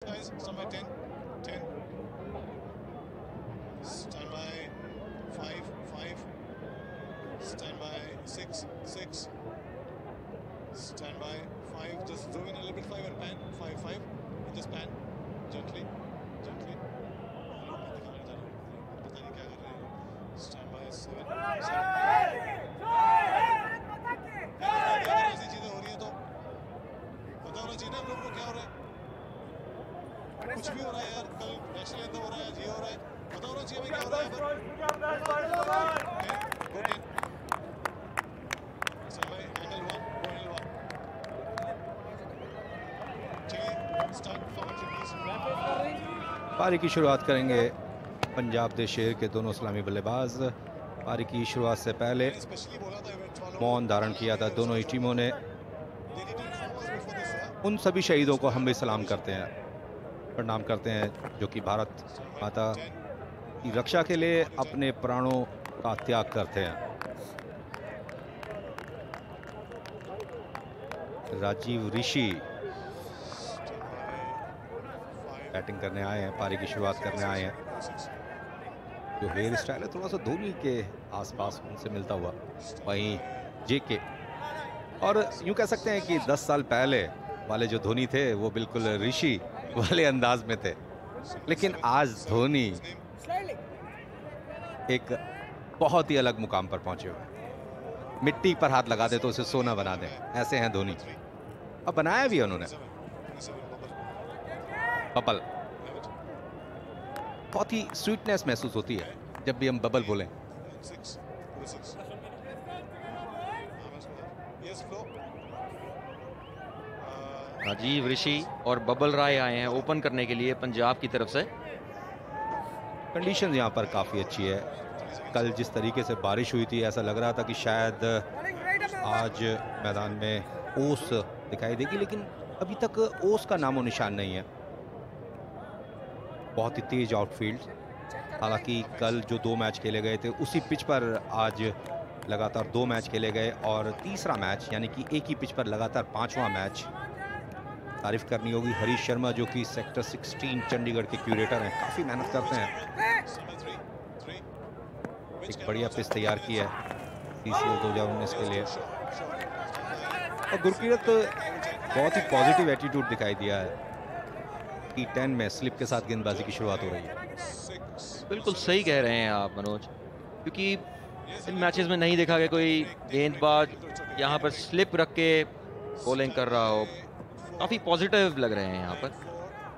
Guys, stand by 10, 10. Stand by 5, 5. Stand by 6, 6. Stand by 5. Just zoom in a little bit, 5 and pan. 5, 5. And just pan gently, gently. पता नहीं क्या कर रहे हैं. Stand by 7, 7. अगर ऐसी चीजें हो रही हैं तो पता होना चाहिए ना हम लोगों को क्या हो रहा है. कुछ भी हो रहा है यार, कल नेशनल एंथम हो रहा है, ये हो रहा है, पता होना चाहिए भाई क्या हो रहा है. पारी की शुरुआत करेंगे पंजाब दे शेर के दोनों इस्लामी बल्लेबाज. पारी की शुरुआत से पहले मौन धारण किया था दोनों ही टीमों ने. उन सभी शहीदों को हम भी सलाम करते हैं, प्रणाम करते हैं जो कि भारत माता की रक्षा के लिए अपने प्राणों का त्याग करते हैं. राजीव ऋषि बैटिंग करने आए हैं, पारी की शुरुआत करने आए हैं. जो हेयर स्टाइल है थोड़ा सा धोनी के आसपास उनसे मिलता हुआ. वहीं जेके, और यूं कह सकते हैं कि 10 साल पहले वाले जो धोनी थे वो बिल्कुल ऋषि वाले अंदाज में थे, लेकिन आज धोनी एक बहुत ही अलग मुकाम पर पहुंचे हुए. मिट्टी पर हाथ लगा दे तो उसे सोना बना दे, ऐसे हैं धोनी. अब बनाया भी उन्होंने बबल. बहुत ही स्वीटनेस महसूस होती है जब भी हम बबल बोलें. राजीव ऋषि और बबल राय आए हैं ओपन करने के लिए पंजाब की तरफ से. कंडीशन यहाँ पर काफ़ी अच्छी है. कल जिस तरीके से बारिश हुई थी ऐसा लग रहा था कि शायद आज मैदान में ओस दिखाई देगी, लेकिन अभी तक ओस का नामो निशान नहीं है. बहुत ही तेज आउटफील्ड. हालांकि कल जो 2 मैच खेले गए थे उसी पिच पर आज लगातार 2 मैच खेले गए, और तीसरा मैच यानी कि एक ही पिच पर लगातार 5वां मैच. तारीफ करनी होगी हरीश शर्मा जो कि सेक्टर 16 चंडीगढ़ के क्यूरेटर हैं, काफ़ी मेहनत करते हैं. एक बढ़िया पिच तैयार किया है CCL 2019 के लिए. और गुरकीरत बहुत ही पॉजिटिव एटीट्यूड दिखाई दिया है कि 10 में स्लिप के साथ गेंदबाजी की शुरुआत हो रही है. बिल्कुल सही कह रहे हैं आप मनोज, क्योंकि इन मैचेस में नहीं देखा गया कोई गेंदबाज यहाँ पर स्लिप रख के बॉलिंग कर रहा हो. काफ़ी पॉजिटिव लग रहे हैं यहाँ पर.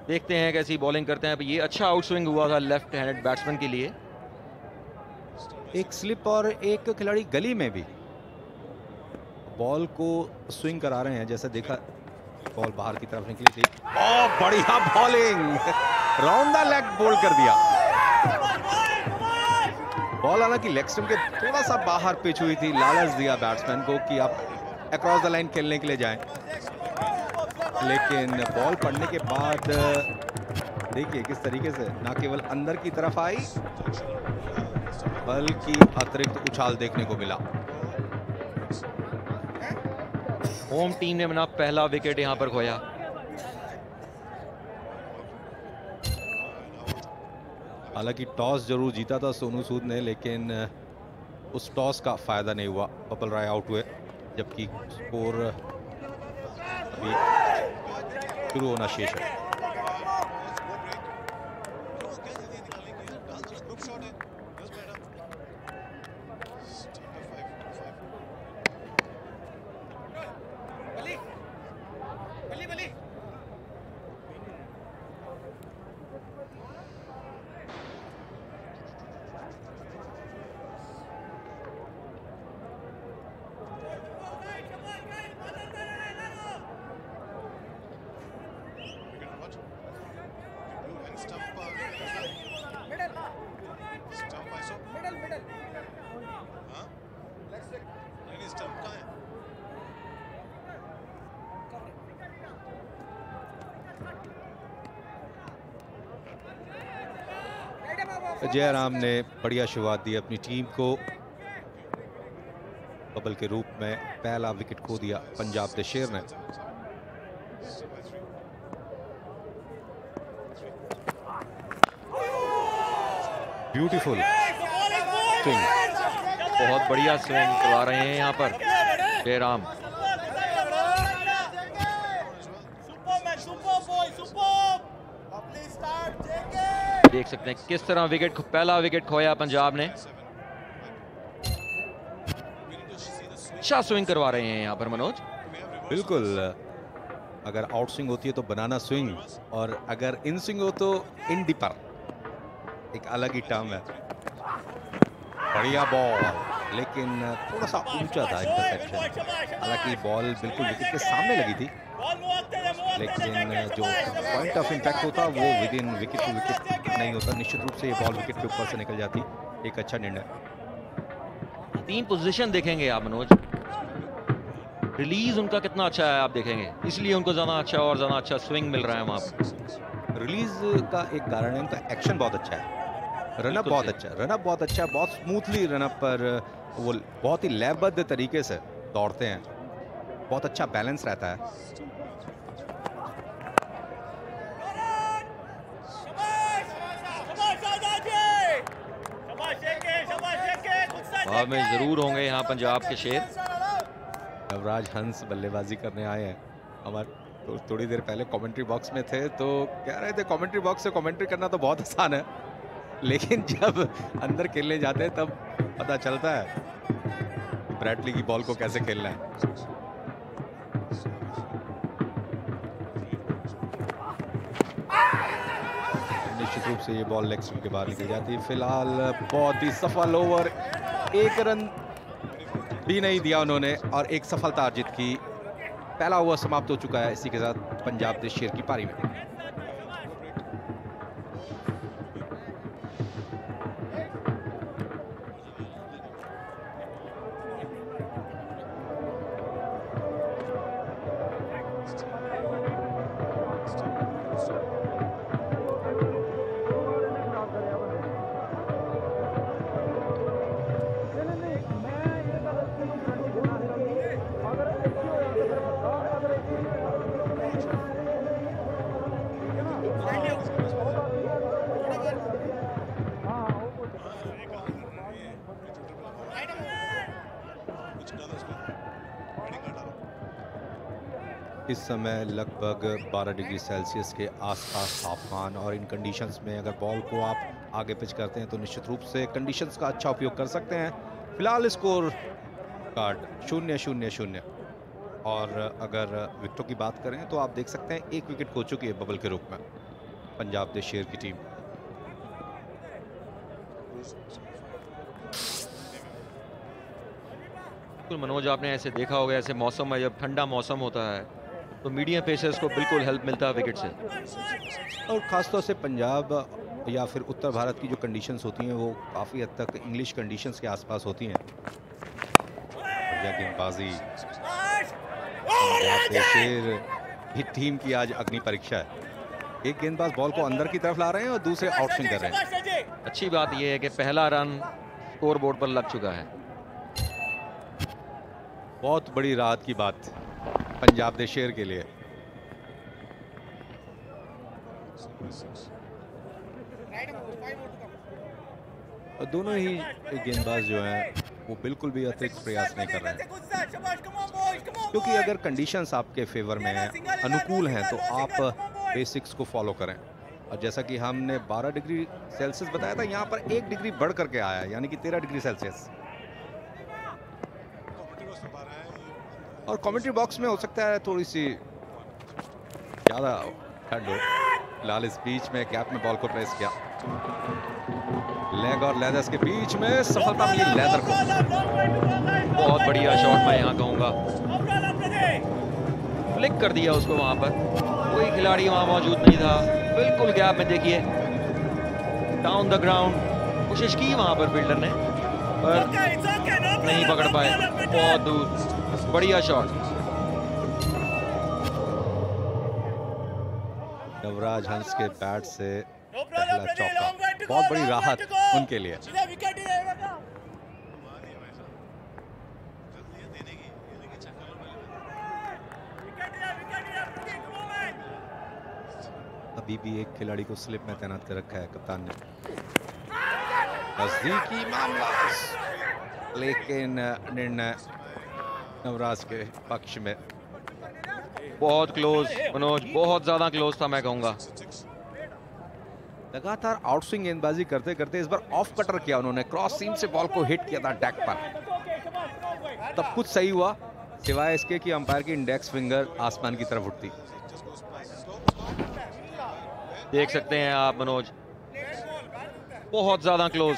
देखते हैं कैसी बॉलिंग करते हैं. ये अच्छा आउट स्विंग हुआ था लेफ्ट हैंडेड बैट्समैन के लिए. एक स्लिप और एक खिलाड़ी गली में भी बॉल को स्विंग करा रहे हैं. जैसे देखा बॉल बाहर की तरफ निकली थी. ओह बढ़िया bowling, round the leg bowled कर दिया. बॉल हालांकि लेग स्टंप के थोड़ा सा बाहर पिच हुई थी. लालच दिया बैट्समैन को कि आप अक्रॉस द लाइन खेलने के लिए जाएं, लेकिन बॉल पड़ने के बाद देखिए किस तरीके से ना केवल अंदर की तरफ आई बल्कि अतिरिक्त उछाल देखने को मिला. होम टीम ने अपना पहला विकेट यहां पर खोया. हालांकि टॉस जरूर जीता था सोनू सूद ने, लेकिन उस टॉस का फायदा नहीं हुआ. बबल राय आउट हुए, जबकि स्कोर अभी शुरू होना शेष है. जयराम ने बढ़िया शुरुआत दी अपनी टीम को. बबल के रूप में पहला विकेट खो दिया पंजाब दे शेर ने. ब्यूटीफुल स्विंग, बहुत बढ़िया स्विंग करवा रहे हैं यहाँ पर जयराम। देख सकते हैं किस तरह पहला विकेट खोया पंजाब ने। अच्छा स्विंग करवा रहे हैं यहाँ पर मनोज। बिल्कुल, अगर आउट स्विंग होती है तो बनाना स्विंग, और अगर इन स्विंग हो तो इन डिपर, एक अलग ही टर्म है। बढ़िया बॉल, लेकिन थोड़ा सा ऊंचा था इंटरसेप्शन। हालांकि बॉल बिल्कुल विकेट के सामने लगी थी, लेकिन जो पॉइंट ऑफ इम्पैक्ट होता वो within wicket to wicket नहीं होता। निश्चित रूप से ये बॉल विकेट के ऊपर से निकल जाती। एक अच्छा निर्णय। 3 पोजीशन देखेंगे आप मनोज, रिलीज उनका कितना अच्छा है आप देखेंगे, इसलिए उनको ज्यादा अच्छा स्विंग मिल रहा है वहां पर। रिलीज का एक कारण है उनका एक्शन बहुत अच्छा है, रनअप बहुत अच्छा है, बहुत स्मूथली रनअप पर वो बहुत ही लयबद्ध तरीके से दौड़ते हैं, बहुत अच्छा बैलेंस रहता है। में जरूर होंगे यहाँ पंजाब के शेर। नवराज हंस बल्लेबाजी करने आए हैं। हमारे तो थोड़ी देर पहले कमेंट्री बॉक्स में थे तो कह रहे थे कमेंट्री बॉक्स से कमेंट्री करना तो बहुत आसान है, लेकिन जब अंदर खेलने जाते हैं तब पता चलता है कि ब्रैडली की बॉल को कैसे खेलना है। निश्चित रूप से ये बॉल लेग स्टंप के बाहर निकल जाती है। फिलहाल बहुत ही सफल ओवर, 1 रन भी नहीं दिया उन्होंने और एक सफलता अर्जित की। पहला ओवर समाप्त हो चुका है। इसी के साथ पंजाब देश शेर की पारी में इस समय लगभग 12 डिग्री सेल्सियस के आसपास तापमान, और इन कंडीशंस में अगर बॉल को आप आगे पिच करते हैं तो निश्चित रूप से कंडीशंस का अच्छा उपयोग कर सकते हैं। फिलहाल स्कोर कार्ड 0-0-0, और अगर विकेटों की बात करें तो आप देख सकते हैं 1 विकेट खो चुकी है बबल के रूप में पंजाब देश शेर की टीम। मनोज, आपने ऐसे देखा होगा, ऐसे मौसम में जब ठंडा मौसम होता है तो मीडियम पेसर्स को बिल्कुल हेल्प मिलता है विकेट से, और ख़ासतौर से पंजाब या फिर उत्तर भारत की जो कंडीशंस होती हैं वो काफ़ी हद तक इंग्लिश कंडीशंस के आसपास होती हैं। बढ़िया गेंदबाजी, पंजाब देश शेर की टीम की आज अग्नि परीक्षा है। एक गेंदबाज बॉल को अंदर की तरफ ला रहे हैं और दूसरे आउट स्विंग कर रहे हैं। अच्छी बात यह है कि पहला रन स्कोर बोर्ड पर लग चुका है। बहुत बड़ी राहत की बात पंजाब देश शेर के लिए। और दोनों ही गेंदबाज जो हैं वो बिल्कुल भी अतिरिक्त प्रयास नहीं कर रहे हैं, क्योंकि अगर कंडीशंस आपके फेवर में हैं, अनुकूल हैं, तो आप बेसिक्स को फॉलो करें। और जैसा कि हमने 12 डिग्री सेल्सियस बताया था, यहाँ पर 1 डिग्री बढ़ करके आया है, यानी कि 13 डिग्री सेल्सियस। और कमेंट्री बॉक्स में हो सकता है थोड़ी सी ज़्यादा ठंड हो। फिलहाल इस बीच में कैप में बॉल को प्रेस किया, लेग और लेदर्स के बीच में सफलता मिली लेदर को। बहुत बढ़िया शॉट, मैं यहाँ कहूँगा फ्लिक कर दिया उसको। वहाँ पर कोई खिलाड़ी वहाँ मौजूद नहीं था, बिल्कुल गैप में। देखिए डाउन द ग्राउंड कोशिश की वहाँ पर फील्डर ने, पर नहीं पकड़ पाए, बहुत दूर। बढ़िया शॉट, नवराज हंस के बैट से पहला चौका, बहुत बड़ी राहत उनके लिए। अब अभी भी एक खिलाड़ी को स्लिप में तैनात कर रखा है कप्तान ने। नजदीकी मामला, लेकिन निर्णय नवराज के पक्ष में। बहुत क्लोज मनोज, बहुत ज्यादा क्लोज था मैं कहूंगा। लगातार आउटस्विंग गेंदबाजी करते करते इस बार ऑफ कटर किया उन्होंने, क्रॉस सीम से बॉल को हिट किया था डेक पर, तब कुछ सही हुआ सिवाय इसके कि अंपायर की इंडेक्स फिंगर आसमान की तरफ उठती। देख सकते हैं आप मनोज, बहुत ज्यादा क्लोज।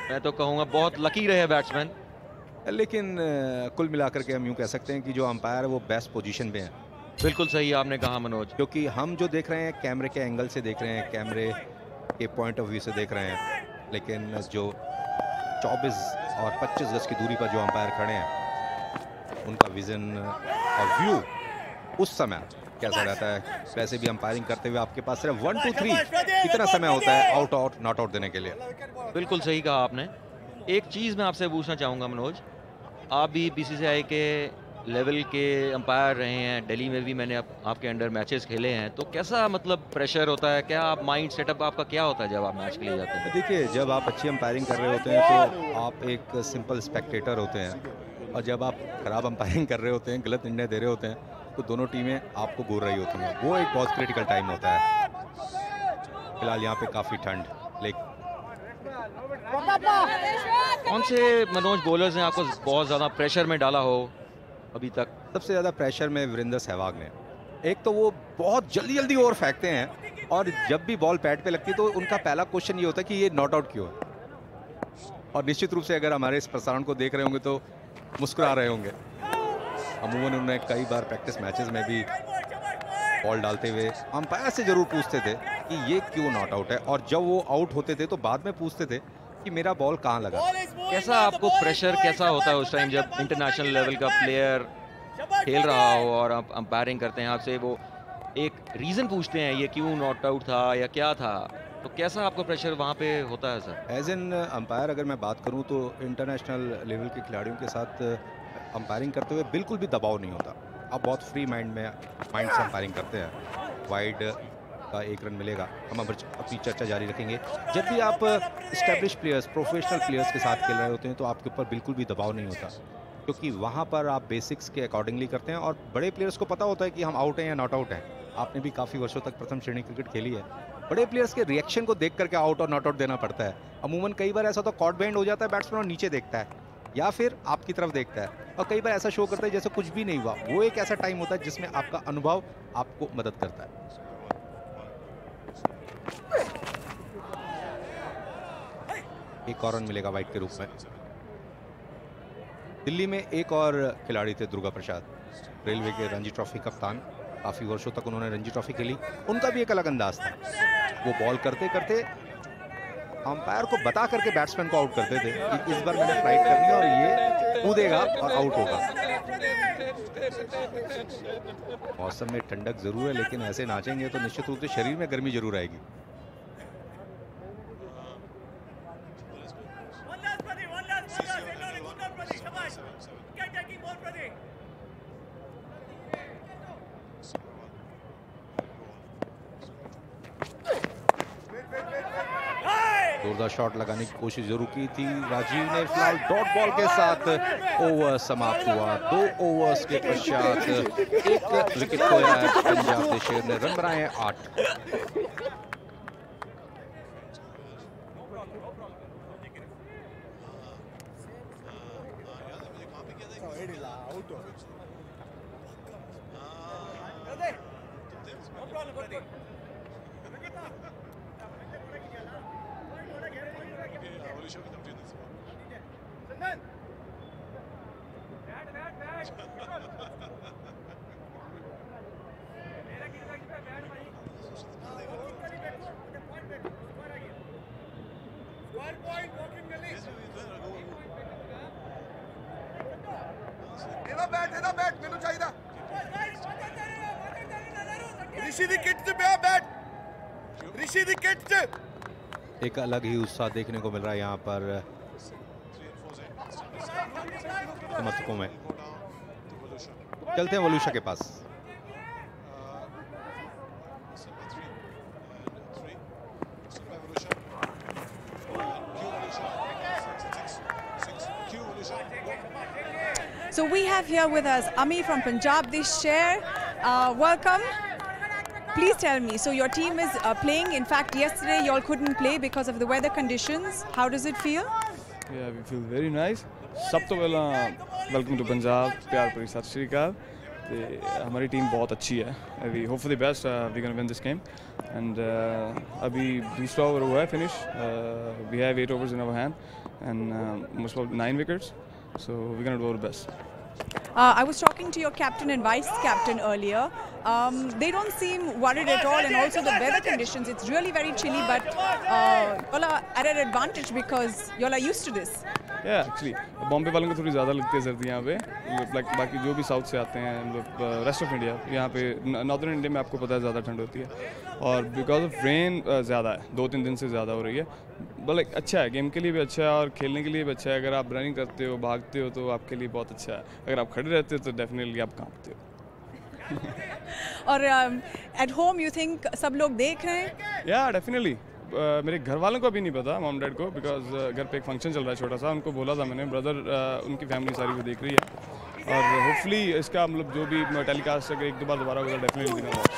मैं तो कहूंगा बहुत लकी रहे बैट्समैन। लेकिन कुल मिलाकर के हम यूं कह सकते हैं कि जो अंपायर है वो बेस्ट पोजीशन में है। बिल्कुल सही आपने कहा मनोज, क्योंकि हम जो देख रहे हैं कैमरे के एंगल से देख रहे हैं, कैमरे के पॉइंट ऑफ व्यू से देख रहे हैं, लेकिन जो 24 और 25 गज की दूरी पर जो अंपायर खड़े हैं उनका विजन और व्यू उस समय कैसा रहता है। वैसे भी अंपायरिंग करते हुए आपके पास सिर्फ 1 2 3 कितना समय होता है आउट आउट नॉट आउट देने के लिए। बिल्कुल सही कहा आपने। एक चीज़ मैं आपसे पूछना चाहूँगा मनोज, आप भी बीसीसीआई के लेवल के अंपायर रहे हैं, दिल्ली में भी मैंने आपके अंडर मैचेस खेले हैं, तो कैसा मतलब प्रेशर होता है, क्या आप माइंड सेटअप आपका क्या होता है जब आप मैच के लिए जाते हैं? देखिए, जब आप अच्छी अंपायरिंग कर रहे होते हैं तो आप एक सिंपल स्पेक्टेटर होते हैं, और जब आप खराब अंपायरिंग कर रहे होते हैं, गलत निर्णय दे रहे होते हैं, तो दोनों टीमें आपको घूर रही होती हैं। वो एक बहुत क्रिटिकल टाइम होता है। फिलहाल यहाँ पे काफ़ी ठंड, लेकिन कौन से मनोज बॉलर्स ने आपको बहुत ज़्यादा प्रेशर में डाला हो अभी तक? सबसे ज़्यादा प्रेशर में वीरेंद्र सहवाग ने। एक तो वो बहुत जल्दी जल्दी ओवर फेंकते हैं, और जब भी बॉल पैड पे लगती है तो उनका पहला क्वेश्चन ये होता है कि ये नॉट आउट क्यों है। और निश्चित रूप से अगर हमारे इस प्रसारण को देख रहे होंगे तो मुस्कुरा रहे होंगे। अमूमन उन्होंने कई बार प्रैक्टिस मैचेस में भी बॉल डालते हुए अंपायर से जरूर पूछते थे कि ये क्यों नॉट आउट है, और जब वो आउट होते थे तो बाद में पूछते थे कि मेरा बॉल कहाँ लगा। कैसा आपको प्रेशर कैसा होता है उस टाइम जब इंटरनेशनल लेवल का प्लेयर खेल रहा हो और आप अंपायरिंग करते हैं, आपसे वो एक रीज़न पूछते हैं ये क्यों नॉट आउट था या क्या था, तो कैसा आपका प्रेशर वहाँ पे होता है सर? एज एन अंपायर अगर मैं बात करूँ तो इंटरनेशनल लेवल के खिलाड़ियों के साथ अंपायरिंग करते हुए बिल्कुल भी दबाव नहीं होता। आप बहुत फ्री माइंड से अंपायरिंग करते हैं। वाइड का 1 रन मिलेगा। हम अपनी चर्चा जारी रखेंगे। जब भी आप इस्टेब्लिश प्लेयर्स, प्रोफेशनल प्लेयर्स के साथ खेल रहे होते हैं तो आपके ऊपर बिल्कुल भी दबाव नहीं होता, क्योंकि वहाँ पर आप बेसिक्स के अकॉर्डिंगली करते हैं, और बड़े प्लेयर्स को पता होता है कि हम आउट हैं या नॉट आउट हैं। आपने भी काफ़ी वर्षों तक प्रथम श्रेणी क्रिकेट खेली है। बड़े प्लेयर्स के रिएक्शन को देख करके आउट और नॉट आउट देना पड़ता है। अमूमन कई बार ऐसा तो कॉट बैंड हो जाता है बैट्समैन और नीचे देखता है या फिर आपकी तरफ देखता है, और कई बार ऐसा शो करता है जैसे कुछ भी नहीं हुआ। वो एक ऐसा टाइम होता है जिसमें आपका अनुभव आपको मदद करता है। एक और रन मिलेगा वाइड के रूप में। दिल्ली में एक और खिलाड़ी थे दुर्गा प्रसाद, रेलवे के रणजी ट्रॉफी कप्तान। काफी वर्षों तक उन्होंने रणजी ट्रॉफी खेली। उनका भी एक अलग अंदाज था। वो बॉल करते करते अंपायर को बता करके बैट्समैन को आउट करते थे कि इस बार मैंने फ्लाइट करनी है और ये कूदेगा और आउट होगा। मौसम में ठंडक जरूर है, लेकिन ऐसे नाचेंगे तो निश्चित रूप से शरीर में गर्मी जरूर आएगी। जोरदार शॉट लगाने की कोशिश जरूर की थी राजीव ने। फिलहाल डॉट बॉल के साथ ओवर समाप्त हुआ। 2 ओवर्स के पश्चात 1 विकेट खोया है पंजाब के शेर ने। रन बनाए हैं 8। एक अलग ही उत्साह देखने को मिल रहा है यहाँ पर समर्थकों में। चलते हैं वलूशा के पास। So we have here with us Ami from Punjab this share. Welcome. Please tell me, so your team is playing. In fact, yesterday you all couldn't play because of the weather conditions. How does it feel? Yeah, we feel very nice. सब तो पहला welcome to Punjab, प्यार भरी सत श्री अकाल. हमारी team बहुत अच्छी है. We hope for the best. We're gonna win this game. And अभी दूसरा ओवर हुआ है finish. We have 8 overs in our hand and most about 9 wickets. So we're gonna do our best. I was talking to your captain and vice captain earlier. They don't seem worried at all, and also the weather conditions. It's really very chilly, but y'all are at an advantage because y'all are used to this. Yeah, actually, Bombay वालों को थोड़ी ज़्यादा लगती है सर्दी यहाँ पे. Like बाकी जो भी साउथ से आते हैं, मतलब रेस्ट ऑफ इंडिया, यहाँ पे नॉर्दर्न इंडिया में आपको पता है ज़्यादा ठंड होती है. और बिकॉज ऑफ रेन ज़्यादा है, 2-3 दिन से ज़्यादा हो रही है. बट अच्छा है, गेम के लिए भी अच्छा है और खेलने के लिए भी अच्छा है. अगर आप रनिंग करते हो, भागते हो, तो आपके लिए बहुत अच्छा है. अगर आप खड़े रहते हो तो डेफिनेटली आप कांपते हो. और एट होम यू थिंक सब लोग देख रहे हैं? या डेफिनेटली. मेरे घर वालों को अभी नहीं पता, मॉम डैड को, बिकॉज घर पे एक फंक्शन चल रहा है छोटा सा. उनको बोला था मैंने, ब्रदर उनकी फैमिली सारी को देख रही है. और होपफुली इसका मतलब जो भी टेलीकास्ट अगर 1-2 बार दोबारा होगा definitely gonna watch.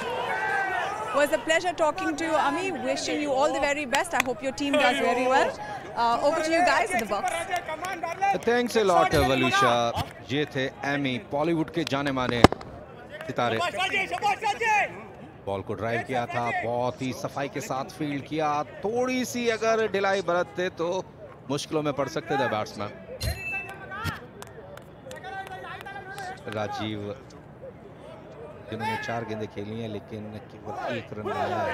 Was a pleasure talking to you, Ami. Wishing you all the very best. I hope your team does very well. Over to you guys in the box. Thanks a lot, Valusha. ये थे Amy, Bollywood के जाने माने सितारे. Ball को drive किया था, बहुत ही सफाई के साथ फील्ड किया. थोड़ी सी अगर ढिलाई बरतते तो मुश्किलों में पड़ सकते थे बैट्समैन. राजीव जिन्होंने 4 गेंदें खेली हैं लेकिन केवल 1 रन बनाया है.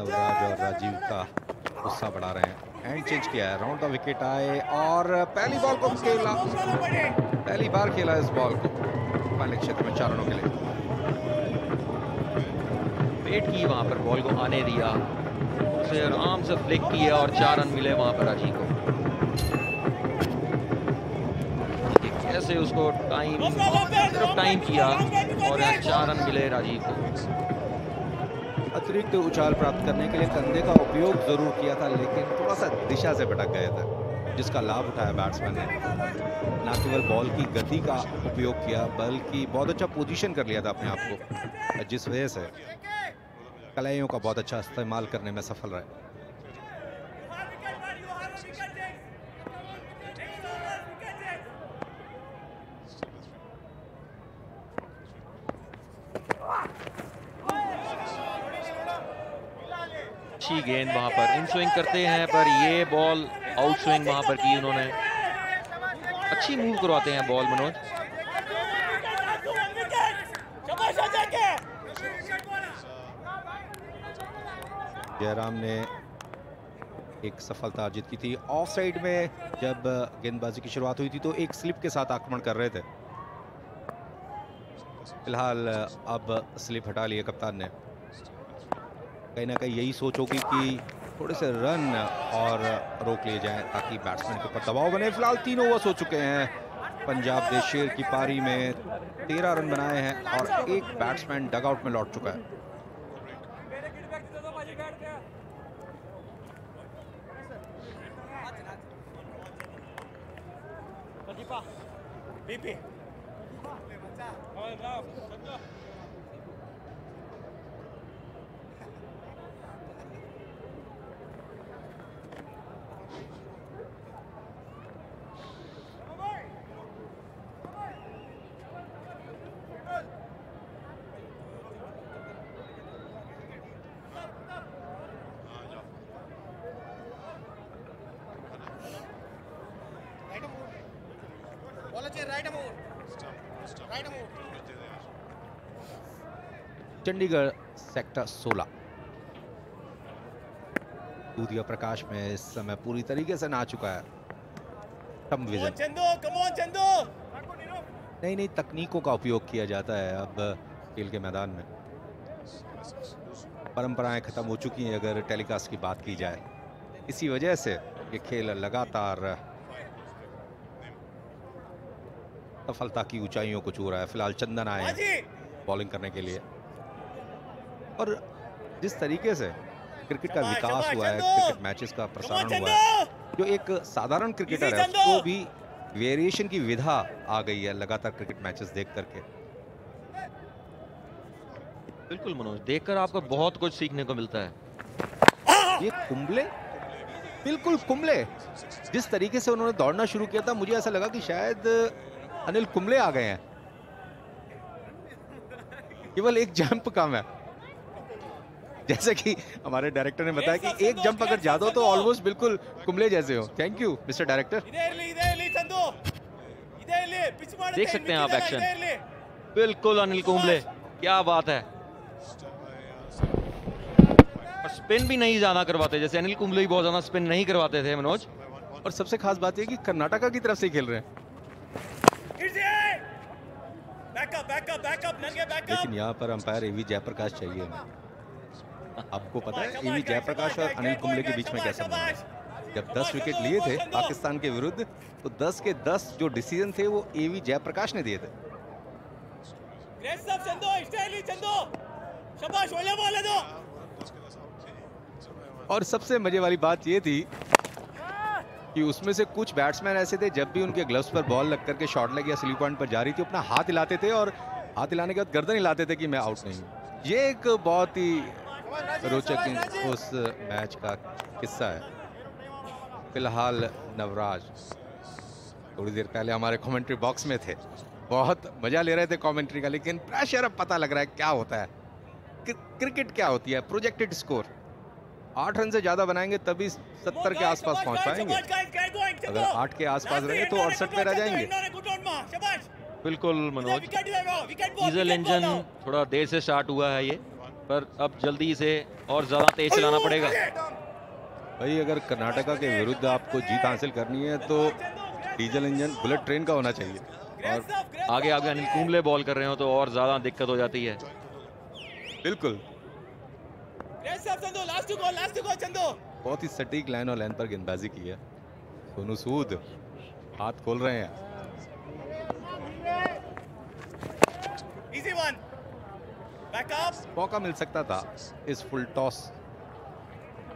नवराज और राजीव का गुस्सा बढ़ा रहे हैं. हैंड चेंज किया है, राउंड द विकेट आए और पहली बॉल को खेला, पहली बार खेला इस बॉल को पहले क्षेत्र में 4 रनों के लिए. वेट की वहां पर, बॉल को आने दिया, उसे आराम से फ्लिक किया और 4 रन मिले वहां पर राजीव को. कैसे उसको सिर्फ टाइम किया और 4 रन मिले राजीव को. अतिरिक्त उछाल प्राप्त करने के लिए कंधे का उपयोग जरूर किया था, लेकिन थोड़ा सा दिशा से भटक गए थे, जिसका लाभ उठाया बैट्समैन ने. न केवल बॉल की गति का उपयोग किया बल्कि बहुत अच्छा पोजीशन कर लिया था अपने आप को, जिस वजह से कलाइयों का बहुत अच्छा इस्तेमाल करने में सफल रहे. अच्छी गेंद वहां पर, इन स्विंग करते हैं पर ये बॉल आउट स्विंग वहां पर की उन्होंने. अच्छी मूव करवाते हैं बॉल मनोज. जयराम ने एक सफलता अर्जित की थी. ऑफ साइड में जब गेंदबाजी की शुरुआत हुई थी तो एक स्लिप के साथ आक्रमण कर रहे थे. फिलहाल अब स्लिप हटा लिए कप्तान ने. कहीं ना कहीं यही सोच होगी कि थोड़े से रन और रोक लिए जाएं ताकि बैट्समैन के ऊपर दबाव बने. फिलहाल 3 ओवर्स हो चुके हैं. पंजाब देश शेर की पारी में 13 रन बनाए हैं और एक बैट्समैन डगआउट में लौट चुका है. चंडीगढ़ सेक्टर 16 दूधिया प्रकाश में इस समय पूरी तरीके से नहा चुका है. टम विजन, नई नई तकनीकों का उपयोग किया जाता है अब खेल के मैदान में. परंपराएं खत्म हो चुकी हैं अगर टेलीकास्ट की बात की जाए. इसी वजह से ये खेल लगातार सफलता की ऊंचाइयों को छू रहा है. फिलहाल चंदन आए हैं बॉलिंग करने के लिए और जिस तरीके से क्रिकेट का विकास हुआ है, क्रिकेट मैचेस का प्रसारण हुआ है, जो एक साधारण क्रिकेटर है उसको भी वेरिएशन की विधा आ गई है लगातार क्रिकेट मैचेस देख करके। बिल्कुल मनोज, देखकर आपको बहुत कुछ सीखने को मिलता है। ये कुंबले, बिल्कुल कुंबले, जिस तरीके से उन्होंने दौड़ना शुरू किया था मुझे ऐसा लगा कि शायद अनिल कुंबले आ गए हैं। केवल एक जंप कम है, जैसे कि हमारे डायरेक्टर ने बताया कि एक जंप अगर ज्यादा हो तो ऑलमोस्ट बिल्कुल कुंबले जैसे हो। Thank you mister director. देख सकते हैं आप एक्शन, बिल्कुल अनिल कुंबले, क्या बात है। और स्पिन भी नहीं ज्यादा करवाते, जैसे अनिल कुंबले भी बहुत ज्यादा स्पिन नहीं करवाते थे मनोज। और सबसे खास बात यह कि कर्नाटका की तरफ से खेल रहे हैं। लेकिन यहाँ पर अंपायर एवी जयप्रकाश चाहिए हमें। आपको पता है एवी जयप्रकाश और अनिल कुंबले के बीच में क्या संबंध है? जब 10 विकेट लिए थे पाकिस्तान के विरुद्ध तो 10 के 10 जो डिसीजन थे वो एवी जयप्रकाश ने दिए थे। और सबसे मजे वाली बात ये थी कि उसमें से कुछ बैट्समैन ऐसे थे जब भी उनके ग्लव्स पर बॉल लग करके शॉट लेग या स्लीप पॉइंट पर जा रही थी अपना हाथ हिलाते थे और हाथ हिलाने के बाद गर्दन हिलाते थे कि मैं आउट नहीं हूं। ये एक बहुत ही रोचक उस मैच का किस्सा है। फिलहाल नवराज थोड़ी देर पहले हमारे कमेंट्री बॉक्स में थे, बहुत मजा ले रहे थे कमेंट्री का, लेकिन प्रेशर अब पता लग रहा है क्या होता है, क्रिकेट क्या होती है। प्रोजेक्टेड स्कोर 8 रन से ज्यादा बनाएंगे तभी 70 के आसपास पहुंच पाएंगे। अगर 8 के आसपास रहे तो 68 पे रह जाएंगे। बिल्कुल मनोज, डीजल इंजन थोड़ा देर से स्टार्ट हुआ है ये, पर अब जल्दी से और ज्यादा तेज चलाना पड़ेगा। भाई अगर कर्नाटका के विरुद्ध आपको जीत हासिल करनी है तो डीजल इंजन बुलेट ट्रेन का होना चाहिए। और आगे आगे अनिल कुंबले बॉल कर रहे हो तो और ज्यादा दिक्कत हो जाती है। बिल्कुल, बहुत ही सटीक लाइन और लेंथ पर गेंदबाजी की है। सोनू सूद हाथ खोल रहे हैं। मौका मिल सकता था इस फुल टॉस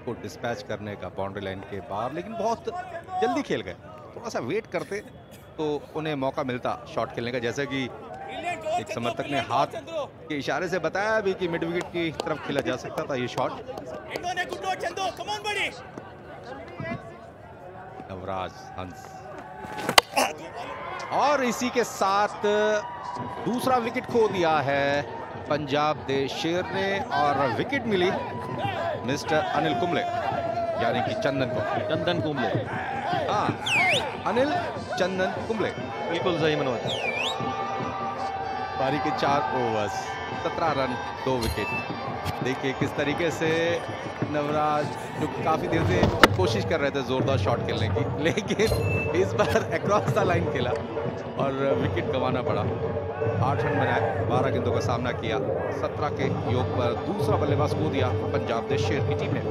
को डिस्पैच करने का बाउंड्री लाइन के बाहर, लेकिन बहुत जल्दी खेल गए। थोड़ा सा वेट करते तो उन्हें मौका मिलता शॉट खेलने का, जैसा कि एक समर्थक ने हाथ के इशारे से बताया भी कि मिड विकेट की तरफ खेला जा सकता था ये शॉट। नवराज हंस, और इसी के साथ दूसरा विकेट खो दिया है पंजाब दे शेर ने, और विकेट मिली मिस्टर अनिल कुंबले यानी कि चंदन कुंबले। हाँ, अनिल चंदन कुंबले, बिल्कुल सही मनोज। पारी के 4 ओवर्स 17 रन 2 विकेट। देखिए किस तरीके से नवराज जो काफी देर से कोशिश कर रहे थे जोरदार शॉट खेलने की, लेकिन इस बार अक्रॉस द लाइन खेला और विकेट गंवाना पड़ा। 8 रन बनाए, 12 गेंदों का सामना किया। 17 के योग पर दूसरा बल्लेबाज खो दिया पंजाब दे शेर की टीम ने।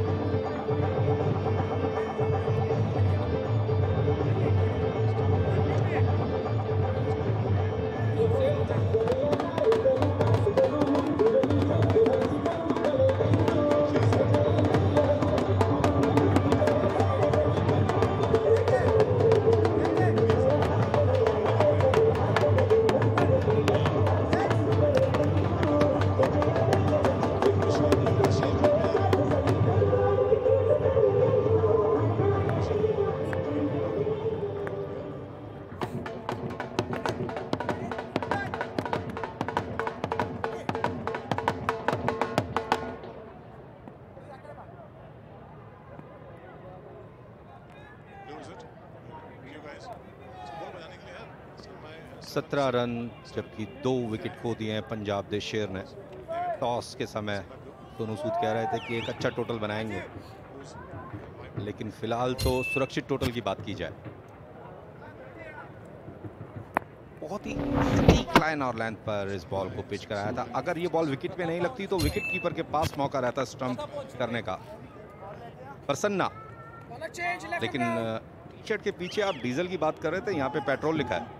रन जबकि 2 विकेट खो दिए हैं पंजाब दे शेर ने। टॉस के समय सोनू सूद कह रहे थे कि एक अच्छा टोटल बनाएंगे, लेकिन फिलहाल तो सुरक्षित टोटल की बात की जाए। बहुत ही सटीक लाइन और लेंथ पर इस बॉल को पिच कराया था। अगर ये बॉल विकेट पे नहीं लगती तो विकेट कीपर के पास मौका रहता स्टंप करने का। प्रसन्ना, लेकिन टी शर्ट के पीछे आप डीजल की बात कर रहे थे, यहाँ पे पेट्रोल लिखा है।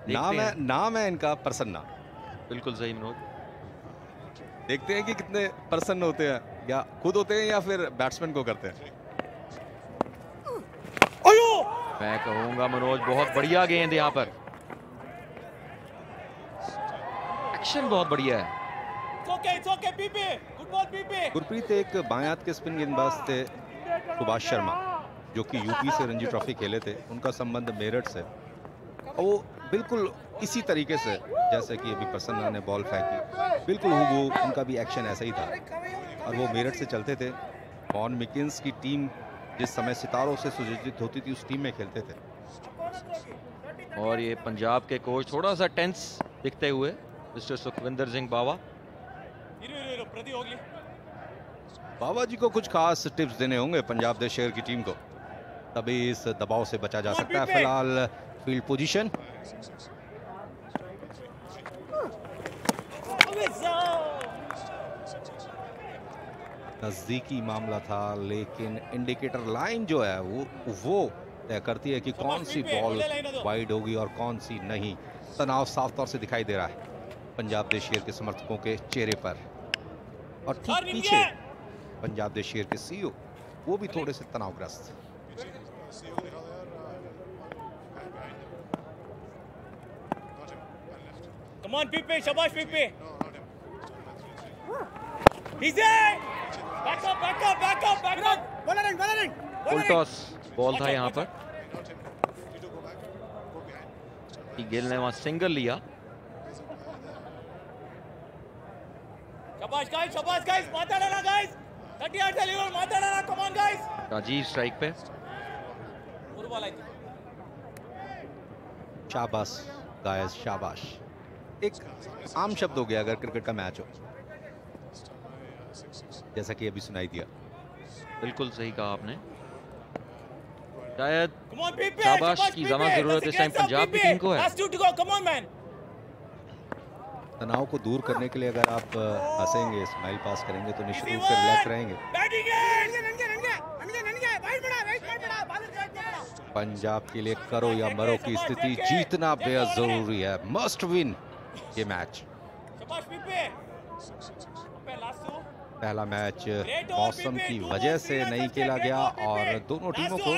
नाम है इनका प्रसन्ना। बिल्कुल सही मनोज। देखते हैं कि कितने प्रसन्न होते हैं, या खुद होते हैं या फिर बैट्समैन को करते हैं। मैं कहूंगा मनोज बहुत बढ़िया गेंद यहाँ पर, एक्शन बहुत बढ़िया है। गुरप्रीत एक बाएं हाथ के स्पिन गेंदबाज थे सुभाष शर्मा, जो कि यूपी से रणजी ट्रॉफी खेले थे। उनका संबंध मेरठ से, वो बिल्कुल इसी तरीके से जैसे कि अभी प्रसन्ना ने बॉल फेंकी, बिल्कुल हूबहू उनका भी एक्शन ऐसा ही था। और वो मेरठ से चलते थे। वॉन मिकिंस की टीम जिस समय सितारों से सुजीत होती थी, उस टीम में खेलते थे। और ये पंजाब के कोच थोड़ा सा टेंस दिखते हुए, मिस्टर सुखविंदर सिंह बावा। बाबा जी को कुछ खास टिप्स देने होंगे पंजाब देश शेर की टीम को, तभी इस दबाव से बचा जा सकता है। फिलहाल फील्ड पोजीशन नजदीकी मामला था, लेकिन इंडिकेटर लाइन जो है वो तय करती है कि कौन सी बॉल वाइड होगी और कौन सी नहीं। तनाव साफ तौर से दिखाई दे रहा है पंजाब देश शेर के समर्थकों के चेहरे पर, और ठीक पीछे पंजाब देश शेर के सीईओ, वो भी थोड़े से तनावग्रस्त। Come on, Pipe, shabash, Pipe. He's there. Back up. Bowling. Full toss ball था यहाँ पर, गिल ने वहां सिंगल लिया। Shabash, guys. माता डाला, guys. 30 yards deliver, माता डाला. Come on, guys. Rajeev strike पे। शाबाश गायस, शाबाश एक आम शब्द हो गया अगर क्रिकेट का मैच हो, जैसा कि अभी सुनाई दिया। बिल्कुल सही कहा आपने। शायद शाबाश की ज्यादा जरूरत इस टाइम पंजाब की टीम को है। तनाव को दूर करने के लिए अगर आप हंसेंगे, स्माइल पास करेंगे, तो निश्चित रूप से रिलैक्स रहेंगे। पंजाब के लिए करो या मरो की स्थिति, जीतना बेहद जरूरी है। मस्ट विन ये मैच। पहला मैच मौसम की वजह से नहीं खेला गया और दोनों टीमों को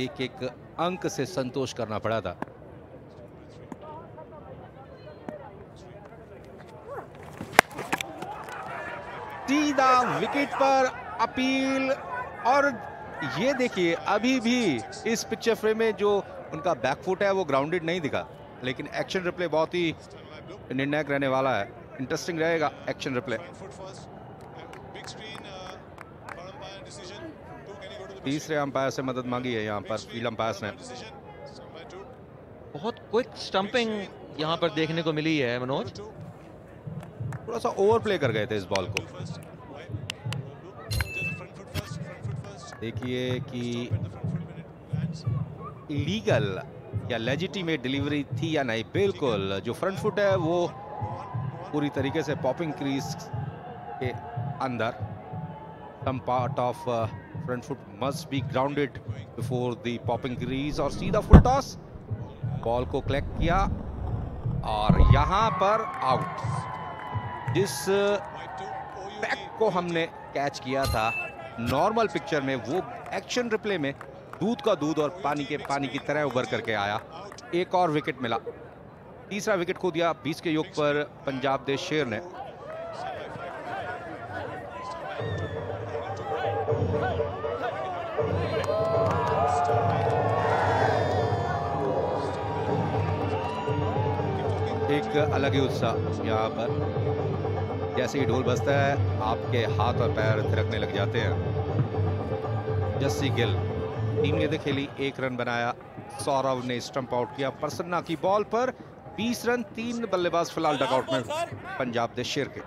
एक एक अंक से संतोष करना पड़ा था। सीधा विकेट पर अपील, और ये देखिए अभी भी इस पिक्चर फ्रेम में जो उनका बैकफुट है वो ग्राउंडेड नहीं दिखा, लेकिन एक्शन रिप्ले बहुत ही निर्णायक रहने वाला है। इंटरेस्टिंग रहेगा एक्शन रिप्ले। तीसरे अंपायर से मदद मांगी है यहाँ पर फील्ड अंपायर्स ने। बहुत क्विक स्टंपिंग यहाँ पर देखने को मिली है मनोज। थोड़ा सा ओवर प्ले कर गए थे इस बॉल को। देखिए कि लीगल या लेजिटिमेट डिलीवरी थी या नहीं। बिल्कुल, जो फ्रंट फुट है वो पूरी तरीके से पॉपिंग क्रीज के अंदर, some part of front foot must be grounded before the popping crease, और सीधा फुल टॉस बॉल को कलेक्ट किया और यहां पर आउट। जिस पैक को हमने कैच किया था नॉर्मल पिक्चर में, वो एक्शन रिप्ले में दूध का दूध और पानी के पानी की तरह उभर करके आया। एक और विकेट मिला, तीसरा विकेट खो दिया 20 के योग पर पंजाब देश शेर ने। एक अलग ही उत्साह यहाँ पर, जैसे ही ढोल बजता है आपके हाथ और पैर थिरकने लग जाते हैं। जस्सी गिल टीम ने खेली, 1 रन बनाया। सौरव ने स्टंप आउट किया प्रसन्ना की बॉल पर। 20 रन, 3 बल्लेबाज फिलहाल डगआउट में पंजाब देश शेर के।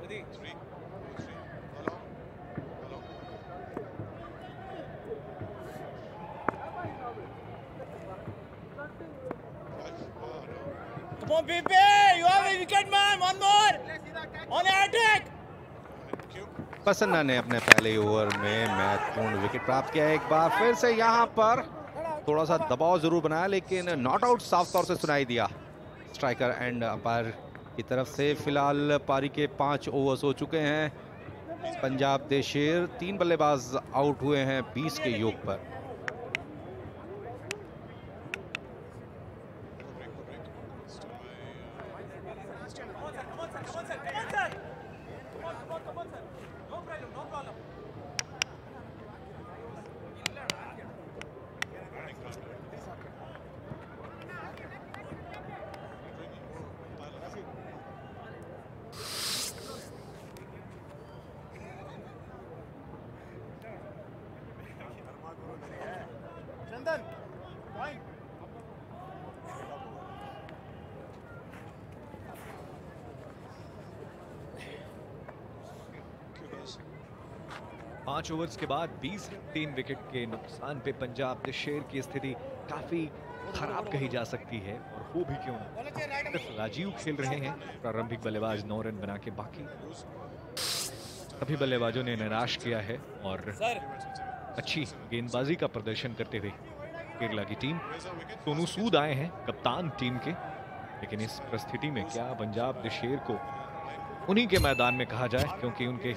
Come on, PP! You have a wicket, man! One more! On attack! Prasanna ने अपने पहले ओवर में महत्वपूर्ण विकेट प्राप्त किया। एक बार फिर से यहां पर थोड़ा सा दबाव जरूर बनाया, लेकिन नॉट आउट साफ तौर से सुनाई दिया स्ट्राइकर एंड अंपायर की तरफ से। फिलहाल पारी के 5 ओवर्स हो चुके हैं। पंजाब दे शेर 3 बल्लेबाज आउट हुए हैं 20 के योग पर। पांच ओवर्स के बाद 3 विकेट के नुकसान पे पंजाब दे शेर की स्थिति काफी खराब कही जा सकती है, और वो भी क्यों ना। सिर्फ राजीव खेल रहे हैं, प्रारंभिक बल्लेबाज 9 रन बना के, बाकी सभी बल्लेबाजों ने निराश किया है और अच्छी गेंदबाजी का प्रदर्शन करते हुए केरला की टीम। सोनू सूद आए हैं कप्तान टीम के, लेकिन इस परिस्थिति में क्या पंजाब दे शेर को उन्हीं के मैदान में कहा जाए, क्योंकि उनके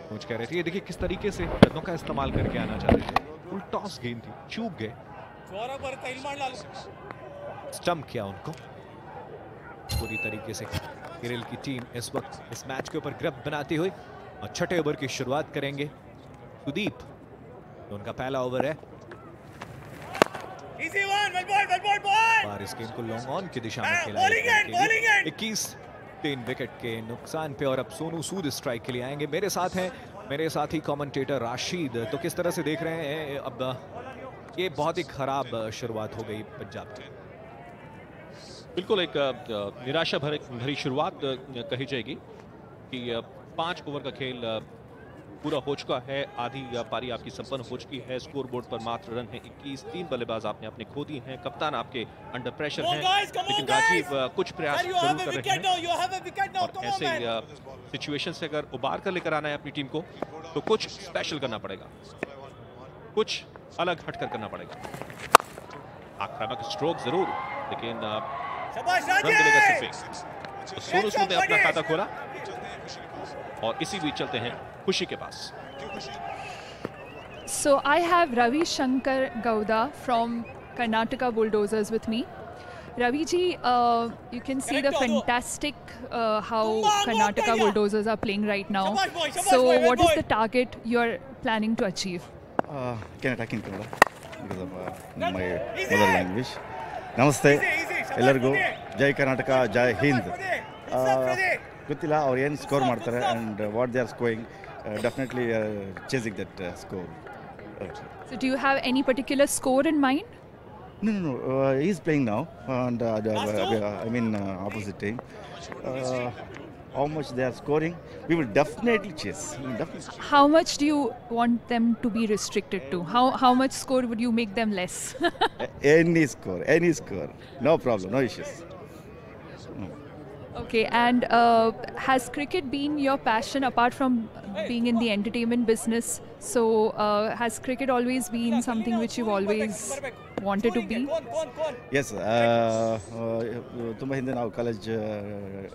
कोच कह रहे थे। ये देखिए किस तरीके से कदमों का इस्तेमाल करके आना चाहते थे। फुल टॉस गेंद थी, चूक गए, स्टंप किया उनको पूरी तरीके से। केरल की टीम इस वक्त इस मैच के ऊपर ग्रिप बनाते हुए और छठे ओवर की शुरुआत करेंगे। सुदीप, उनका पहला ओवर है और इस गेंद को लॉन्ग ऑन की दिशा में खेला। 3 विकेट के नुकसान पे, और अब सोनू सूद स्ट्राइक के लिए आएंगे। मेरे साथ हैं मेरे साथी कमेंटेटर राशिद। तो किस तरह से देख रहे हैं अब ये बहुत ही खराब शुरुआत हो गई पंजाब की? बिल्कुल एक निराशा भरी शुरुआत कही जाएगी कि 5 ओवर का खेल पूरा हो चुका है। आधी पारी आपकी संपन्न हो चुकी है। स्कोर बोर्ड पर मात्र रन है 21। 3 बल्लेबाज आपने अपने खो दिए हैं। कप्तान आपके अंडर प्रेशर हैं, लेकिन राजीव कुछ प्रयास जरूर कर रहे हैं और ऐसे सिचुएशन से अगर उबार कर लेकर आना है अपनी टीम को, तो कुछ स्पेशल करना पड़ेगा, कुछ अलग हटकर करना पड़ेगा। आक्रामक स्ट्रोक जरूर, लेकिन रन मिलेगा सिर्फ। तो सोनू सूद ने अपना खाता खोला और इसी बीच चलते हैं खुशी के पास। So I have Ravi Shankar Gowda from Karnataka Bulldozers with me. Ravi ji, you can see the fantastic how Karnataka Bulldozers are playing right now. So what is the target you are planning to achieve? Can I talk in Kannada because of my mother language? Namaste, ಎಲ್ಲರಿಗೂ ಜೈ ಕರ್ನಾಟಕ, ಜೈ ಹಿಂದ್. ಗೊತ್ತಿಲ್ಲ ಅವ್ರು ಏನು score ಮಾಡ್ತಾರೆ and what they are scoring. Definitely chasing that score. So do you have any particular score in mind? No. He is playing now, and I mean opposite team. How much they are scoring, we will definitely chase. How much do you want them to be restricted to? How much score would you make them less? Any score, no problem, no issues. Okay, and has cricket been your passion apart from being in the entertainment business? So has cricket always been something which you've always wanted to be? Yes, ತುಂಬ ಹಿಂದೆ ನಾವು college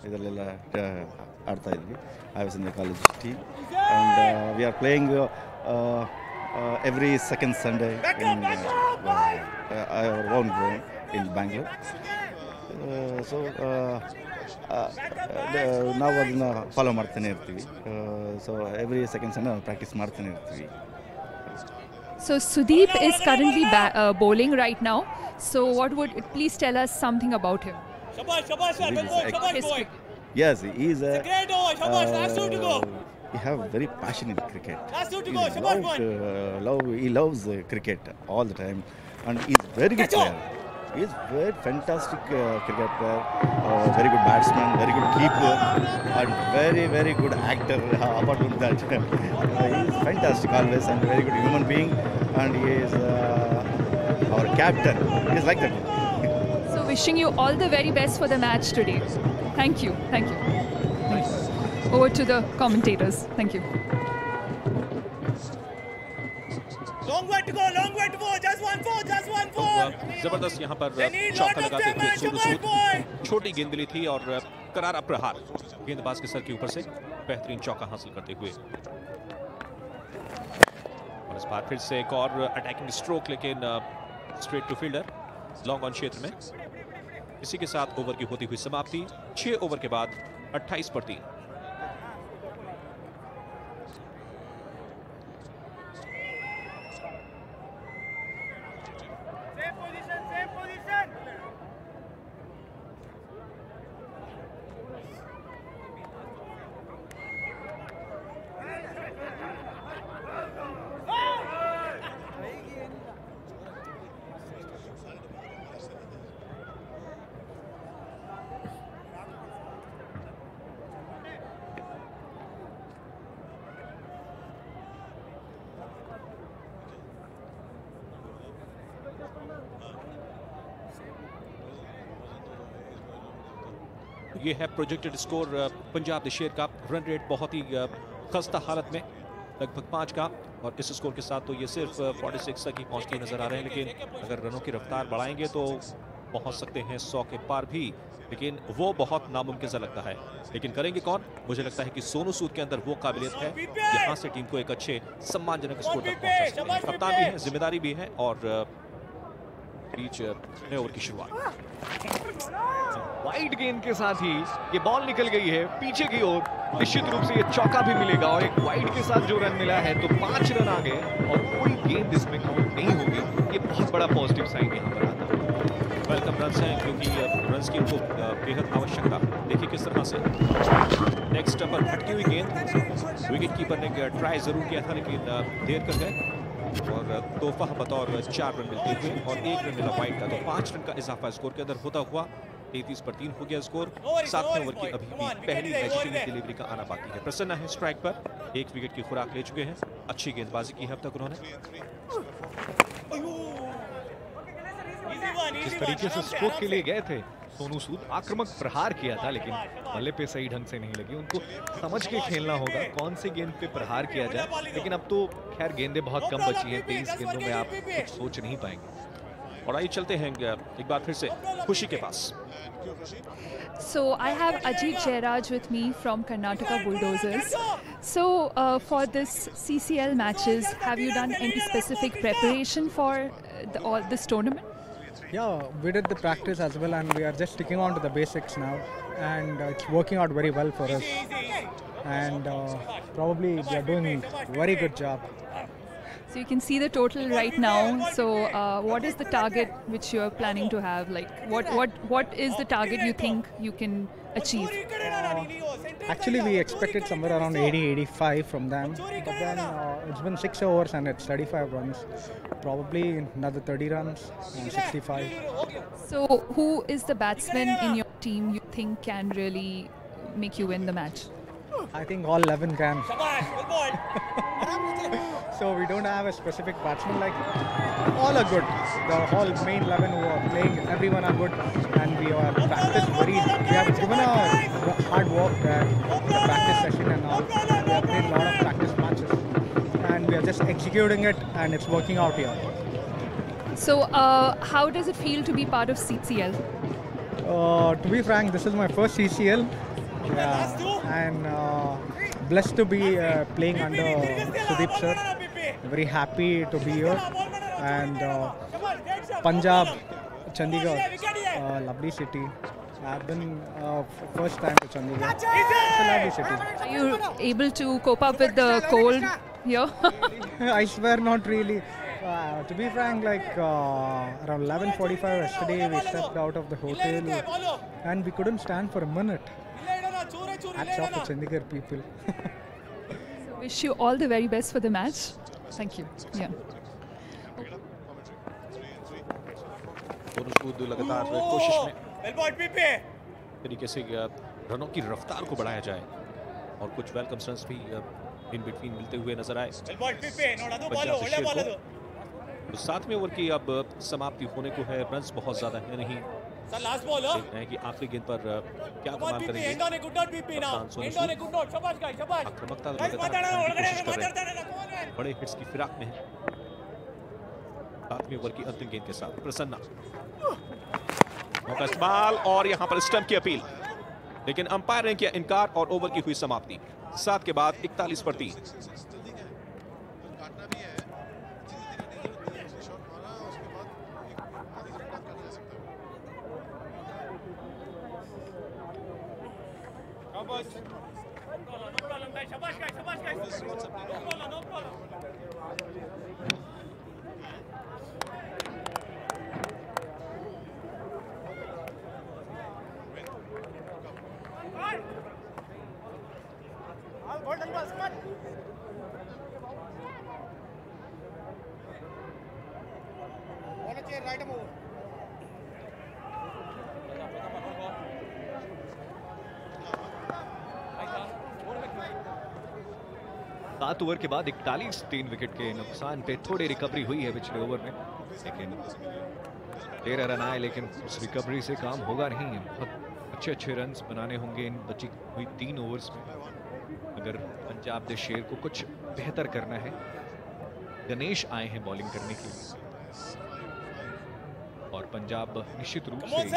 ಇದರಲ್ಲೆಲ್ಲ ಆಡ್ತಾ ಇದ್ವಿ. I was in the college team and we are playing every second Sunday in our own ground in Bangalore. So ನಾವು ಅದನ್ನು follow ಮಾಡ್ತಾನೆ ಇರ್ತೀವಿ. ಸೊ ಎವ್ರಿ ಸೆಕೆಂಡ್ ಸಂಡೇ ನಾವು ಪ್ರಾಕ್ಟೀಸ್ ಮಾಡ್ತಾನೆ ಇರ್ತೀವಿ. So Sudeep is currently bowling right now. So what would please tell us something about him? Yes, he is a he have very passion in cricket. He loves cricket all the time, and he is very good player. He is very fantastic cricket player, very good batsman, very good keeper, and very good actor. Apart from that, he is fantastic always and very good human being, and he is our captain. He is like that. So wishing you all the very best for the match today. Thank you. Thank you. Over to the commentators. Thank you. Long way to go, just one four. जबरदस्त यहाँ पर चौका लगाते हुए सोनू सूद छोटी गेंद मिली थी और करारा प्रहार गेंदबाज के सर के ऊपर से बेहतरीन चौका हासिल करते हुए। और इस बार फिर से एक और अटैकिंग स्ट्रोक, लेकिन straight to fielder long on क्षेत्र में। इसी के साथ ओवर की होती हुई समाप्ति। 6 ओवर के बाद 28 पर 3। ये है प्रोजेक्टेड स्कोर पंजाब द शेर का। रन रेट बहुत ही खस्ता हालत में, लगभग 5 का, और इस स्कोर के साथ तो ये सिर्फ 46 तक ही पहुंचते नजर आ रहे हैं। लेकिन अगर रनों की रफ्तार बढ़ाएंगे तो पहुंच सकते हैं 100 के पार भी, लेकिन वो बहुत नामुमकिन सा लगता है। लेकिन करेंगे कौन? मुझे लगता है कि सोनू सूद के अंदर वो काबिलियत है, यहाँ से टीम को एक अच्छे सम्मानजनक स्कोर तक पहुंचा सकते हैं। कप्तान भी है, जिम्मेदारी भी है, और बीच नए ओवर की शुरुआत। वाइड गेंद के साथ ही ये बॉल निकल गई है पीछे की ओर। निश्चित रूप से ये चौका भी मिलेगा, और एक वाइड के साथ जो रन मिला है तो 5 रन आ गए और कोई गेंद इसमें काउंट नहीं होगी। ये बहुत बड़ा पॉजिटिव साइन यहाँ पर आता है। वेलकम रन हैं, क्योंकि रन की उनको बेहद आवश्यकता। देखिए किस तरह से नेक्स्ट पर भटकी हुई गेंद, विकेट कीपर ने ट्राई जरूर किया था लेकिन देर कर गए, और तोहफा बतौर 4 रन मिलते हुए और 1 रन मिला वाइड का। तो 5 रन का इजाफा स्कोर के अंदर होता हुआ 33 पर 3 हो गया स्कोर। 7वें ओवर की अभी भी पहली वेजिटेबल डिलीवरी का आना बाकी है। प्रसन्न है स्ट्राइक पर, 1 विकेट की खुराक ले चुके हैं। अच्छी गेंदबाजी की है अब तक उन्होंने। जिस तरीके से स्ट्रोक के लिए गए थे सोनू सूद, आक्रामक प्रहार किया था, लेकिन बल्ले पे सही ढंग से नहीं लगी। उनको समझ के खेलना होगा कौन से गेंद पे प्रहार किया जाए, लेकिन अब तो खैर गेंदें बहुत कम बची हैं। 23 गेंदों में आप कुछ सोच नहीं पाएंगे। और आइए चलते हैं एक बार फिर से खुशी के पास। So I have Ajit Jairaj with me from Karnataka Bulldozers. So for this CCL matches, have you done any specific preparation for this tournament? Yeah, we did the practice as well, and we are just sticking on to the basics now, and it's working out very well for us. And probably we are doing very good job. So you can see the total right now. So what is the target which you are planning to have? Like what is the target you think you can achieve? Actually, we expected somewhere around 80-85 from them, but then it's been 6 overs and it's 35 runs. Probably another 30 runs and 65. So who is the batsman in your team you think can really make you win the match? I think all 11 can. So we don't have a specific batsman, like all are good. The whole main 11 who are playing, everyone are good, and we are practiced very. We have given a hard work there, the practice session and all. We have played a lot of practice matches, and we are just executing it, and it's working out here. So how does it feel to be part of CCL? To be frank, this is my first CCL. Yeah, and blessed to be playing under Sudeep sir. Very happy to be here, and Punjab, Chandigarh, lovely city. I've been first time to Chandigarh. It's a lovely city. Are you able to cope up with the cold here? I swear not really. To be frank, like around 11:45 yesterday, we stepped out of the hotel and we couldn't stand for a minute. Hats off to Chandigarh people. So wish you all the very best for the match. Thank you. Yeah. दोनों सूद लगातार कोशिश में तरीके से रनों की रफ्तार को बढ़ाया जाए और कुछ वेलकम रन्स भी इन बिटवीन मिलते हुए नजर आए। तो 7वें ओवर की अब समाप्ति होने को है, रन्स बहुत ज्यादा है नहीं। देखते हैं कि आखिरी गेंद पर क्या कमाल करेंगे। आक्रामकता बड़े हिट्स की फिराक में है। 7वें ओवर की अंतिम गेंद के साथ प्रसन्ना मौका इस्तेमाल और यहां पर स्टंप की अपील, लेकिन अंपायर ने किया इनकार और ओवर की हुई समाप्ति 7 के बाद 41 पर 3। सात ओवर के बाद 41 3 विकेट के नुकसान पे थोड़ी रिकवरी हुई है पिछले ओवर में, लेकिन 13 रन आए, लेकिन उस रिकवरी से काम होगा नहीं। बहुत अच्छे रन्स बनाने होंगे इन बची हुई 3 ओवर्स में अगर पंजाब दे शेर को कुछ बेहतर करना है। गणेश आए हैं बॉलिंग करने के लिए और पंजाब निश्चित रूप से उम्मीद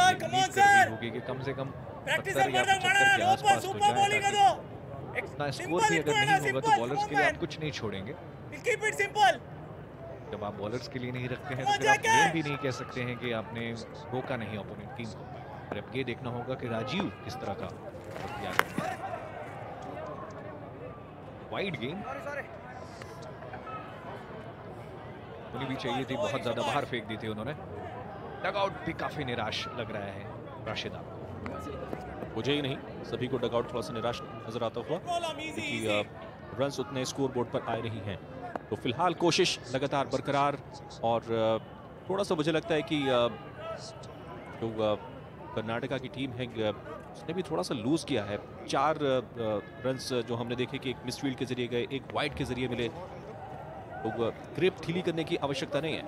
कर रही होगी कि कम से कम 70 या 75 के आसपास तो जाए। इतना स्कोर भी अगर नहीं होगा तो बॉलर्स के लिए आप कुछ नहीं छोड़ेंगे। जब आप बॉलर्स के लिए नहीं रखते हैं तो फिर आप ये भी नहीं कह सकते हैं कि आपने रोका नहीं ओपोनेंट टीम को। और अब ये देखना होगा कि राजीव किस तरह का किया करते हैं। वाइड गेम होनी भी चाहिए थी, बहुत ज्यादा बाहर फेंक दी थी उन्होंने। डगआउट भी काफी निराश लग रहा है राशिदा। मुझे ही नहीं, सभी को डगआउट थोड़ा सा निराश नजर आता हुआ क्योंकि रन्स उतने स्कोर बोर्ड पर आए नहीं हैं। तो फिलहाल कोशिश लगातार बरकरार और थोड़ा सा मुझे लगता है कि जो कर्नाटका की टीम है उसने भी थोड़ा सा लूज किया है। 4 रन्स जो हमने देखे कि एक मिसफील्ड के जरिए गए, एक वाइड के जरिए मिले, तो ग्रिप ढीली करने की आवश्यकता नहीं है।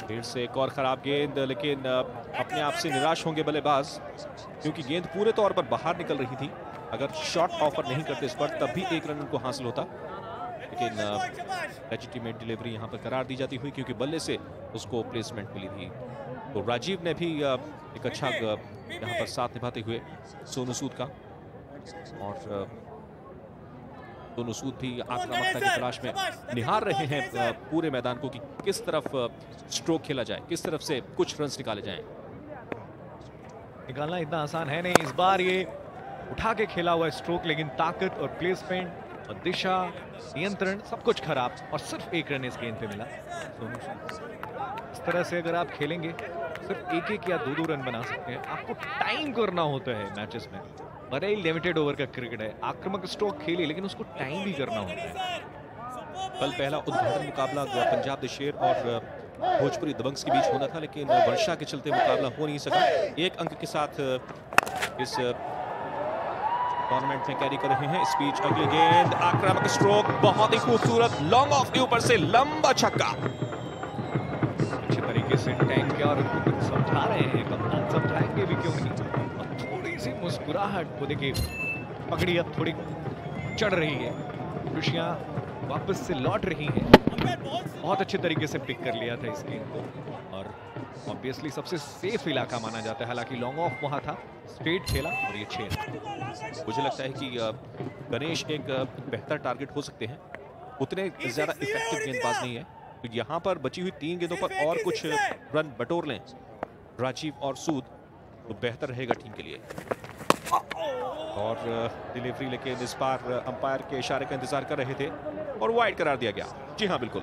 फिर से एक और खराब गेंद, लेकिन अपने आप से निराश होंगे बल्लेबाज क्योंकि गेंद पूरे तौर पर बाहर निकल रही थी। अगर शॉट ऑफर नहीं करते इस पर तब भी 1 रन उनको हासिल होता, लेकिन लेजिटिमेट डिलीवरी यहां पर करार दी जाती हुई क्योंकि बल्ले से उसको प्लेसमेंट मिली थी। तो राजीव ने भी एक अच्छा यहां पर साथ निभाते हुए सोनू सूद का, और दोनों सूद भी आक्रामकता की तलाश में निहार रहे हैं पूरे मैदान को कि किस तरफ स्ट्रोक खेला जाए, किस तरफ से कुछ रन्स निकाले जाएं। निकालना इतना आसान है नहीं। इस बार ये उठा के खेला हुआ स्ट्रोक, लेकिन ताकत और प्लेसमेंट और दिशा नियंत्रण सब कुछ खराब, और सिर्फ 1 रन इस गेंद पे मिला। इस तरह से अगर आप खेलेंगे सिर्फ 1-1 या 2-2 रन बना सकते हैं। आपको टाइम करना होता है मैचेस में, बड़े लिमिटेड ओवर का क्रिकेट है। आक्रामक स्ट्रोक खेली लेकिन उसको टाइम भी करना होता है। कल पहला उद्घाटन मुकाबला पंजाब शेर और भोजपुरी दबंग्स के बीच होना था, लेकिन वर्षा के चलते मुकाबला हो नहीं सका। 1 अंक के साथ इस टूर्नामेंट में कैरी कर रहे हैं। स्पीच अगली गेंद, आक्रामक स्ट्रोक, बहुत ही खूबसूरत लॉन्ग ऑफ के ऊपर से लंबा छक्का। अच्छे तरीके से टैंक किया और उनको कुछ समझा रहे हैं, कप्तान समझाएंगे भी क्यों नहीं। और थोड़ी सी मुस्कुराहट को देखिए, पगड़ी अब थोड़ी चढ़ रही है, खुशियां वापस से लौट रही हैं। बहुत अच्छे तरीके से पिक कर लिया था इस गेंद को, और ऑब्वियसली सबसे सेफ इलाका माना जाता है। हालांकि लॉन्ग ऑफ वहां था, स्ट्रेट खेला और ये 6। मुझे लगता है कि गणेश एक बेहतर टारगेट हो सकते हैं, उतने ज्यादा इफेक्टिव गेंदबाज नहीं है। तो यहाँ पर बची हुई 3 गेंदों पर और कुछ रन बटोर लें राजीव और सूद तो बेहतर रहेगा टीम के लिए। और डिलीवरी, लेकिन इस बार अंपायर के इशारे का इंतजार कर रहे थे और वाइड करार दिया गया। जी हाँ, बिल्कुल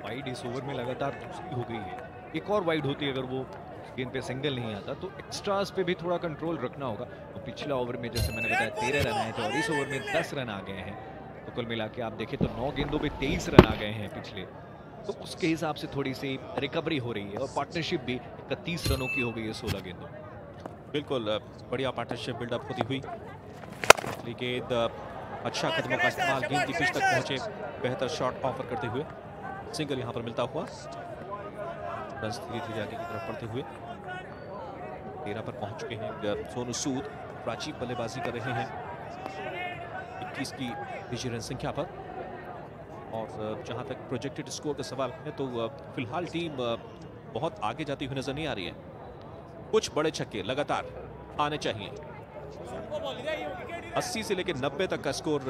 वाइड इस ओवर में लगातार दूसरी हो गई है। एक और वाइड होती अगर वो गेंद पे सिंगल नहीं आता तो एक्स्ट्रास पे भी थोड़ा कंट्रोल रखना होगा। तो पिछला ओवर में जैसे मैंने बताया 13 रन आए थे और इस ओवर में 10 रन आ गए हैं, तो कुल मिला के आप देखें तो 9 गेंदों पे 23 रन आ गए हैं पिछले, तो उसके हिसाब से थोड़ी सी रिकवरी हो रही है और पार्टनरशिप भी 31 रनों की हो गई है 16 गेंदों। बिल्कुल बढ़िया पार्टनरशिप बिल्डअप होती हुई, गेंद अच्छा कदमों का इस्तेमाल, गेंद की पिच तक पहुंचे, बेहतर शॉट ऑफर करते हुए सिंगल यहां पर मिलता हुआ, रन धीरे-धीरे आगे की तरफ बढ़ते हुए 13 पर पहुंच चुके हैं सोनू सूद। प्राचीन बल्लेबाजी कर रहे हैं 21 की निजी रन संख्या पर। और जहां तक प्रोजेक्टेड स्कोर का सवाल है तो फिलहाल टीम बहुत आगे जाती हुई नजर नहीं आ रही है। कुछ बड़े छक्के लगातार आने चाहिए। 80 से लेकर 90 तक का स्कोर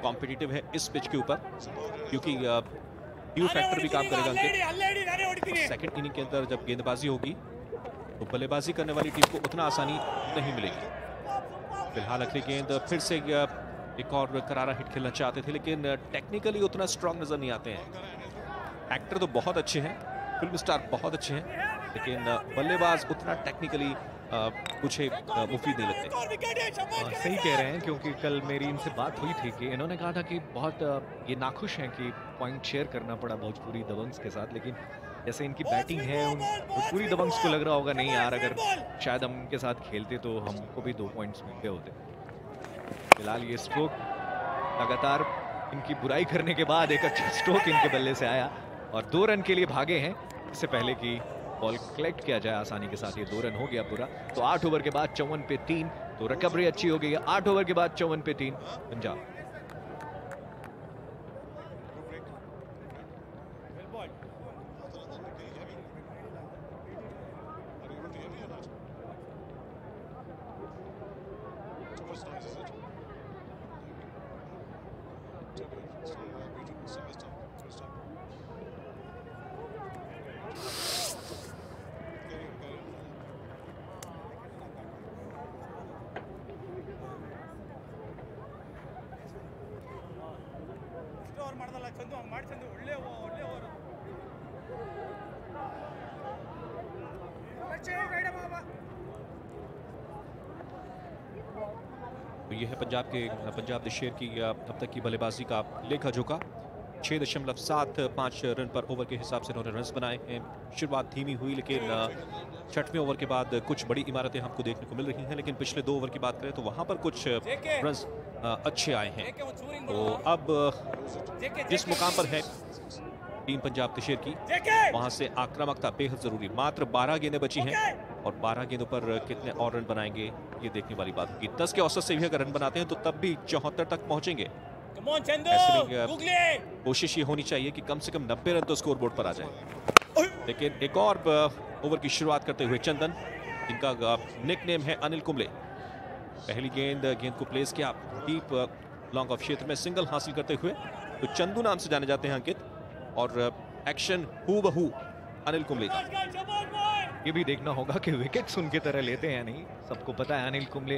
कॉम्पिटिटिव है इस पिच के ऊपर, क्योंकि क्यू फैक्टर भी काम करेगा। सेकंड इनिंग के अंदर जब गेंदबाजी होगी तो बल्लेबाजी करने वाली टीम को उतना आसानी नहीं मिलेगी। फिलहाल अगली गेंद फिर से एक और करारा हिट खेलना चाहते थे, लेकिन टेक्निकली उतना स्ट्रांग नजर नहीं आते हैं। एक्टर तो बहुत अच्छे हैं, फिल्म स्टार बहुत अच्छे हैं, लेकिन बल्लेबाज उतना टेक्निकली कुछ मुफीद नहीं लगते। सही कह रहे हैं, क्योंकि कल मेरी इनसे बात हुई थी कि इन्होंने कहा था कि बहुत ये नाखुश हैं कि पॉइंट शेयर करना पड़ा भोजपुरी दबंग्स के साथ, लेकिन जैसे इनकी बैटिंग है भोजपुरी दबंग्स को लग रहा होगा नहीं यार, अगर शायद हम इनके साथ खेलते तो हमको भी 2 पॉइंट्स मिलते होते। फिलहाल ये स्ट्रोक लगातार इनकी बुराई करने के बाद एक अच्छा स्ट्रोक इनके बल्ले से आया और 2 रन के लिए भागे हैं। इससे पहले कि बॉल कलेक्ट किया जाए आसानी के साथ ये 2 रन हो गया पूरा। तो 8 ओवर के बाद 54 पे 3, तो रिकवरी अच्छी हो गई है। 8 ओवर के बाद 54 पे 3 पंजाब। तो ये है पंजाब द शेर की अब तक की बल्लेबाजी का लेखा जोखा। 6.75 रन पर ओवर के हिसाब से उन्होंने रन्स बनाए हैं। शुरुआत धीमी हुई, लेकिन 6वें ओवर के बाद कुछ बड़ी इमारतें हमको देखने को मिल रही हैं। लेकिन पिछले 2 ओवर की बात करें तो वहां पर कुछ रन्स अच्छे आए हैं। तो अब जिस मुकाम पर है टीम पंजाब शेर की, वहां से आक्रामकता बेहद जरूरी। मात्र 12 गेंदें बची हैं और 12 गेंदों पर कितने और रन बनाएंगे ये देखने वाली बात होगी। 10 के औसत से भी अगर रन बनाते हैं तो तब भी 74 तक पहुंचेंगे। कोशिश ये होनी चाहिए कि कम से कम 90 रन तो स्कोर बोर्ड पर आ जाए। लेकिन एक और ओवर की शुरुआत करते हुए चंदन, इनका निक नेम है अनिल कुंबले। पहली गेंद को प्लेस किया डीप लॉन्ग ऑफ क्षेत्र में, सिंगल हासिल करते हुए तो चंदू नाम से जाने जाते हैं अंकित। और एक्शन हूबहू अनिल कुंबले का। ये भी देखना होगा कि विकेट्स उनकी तरह लेते हैं नहीं। सबको पता है अनिल कुंबले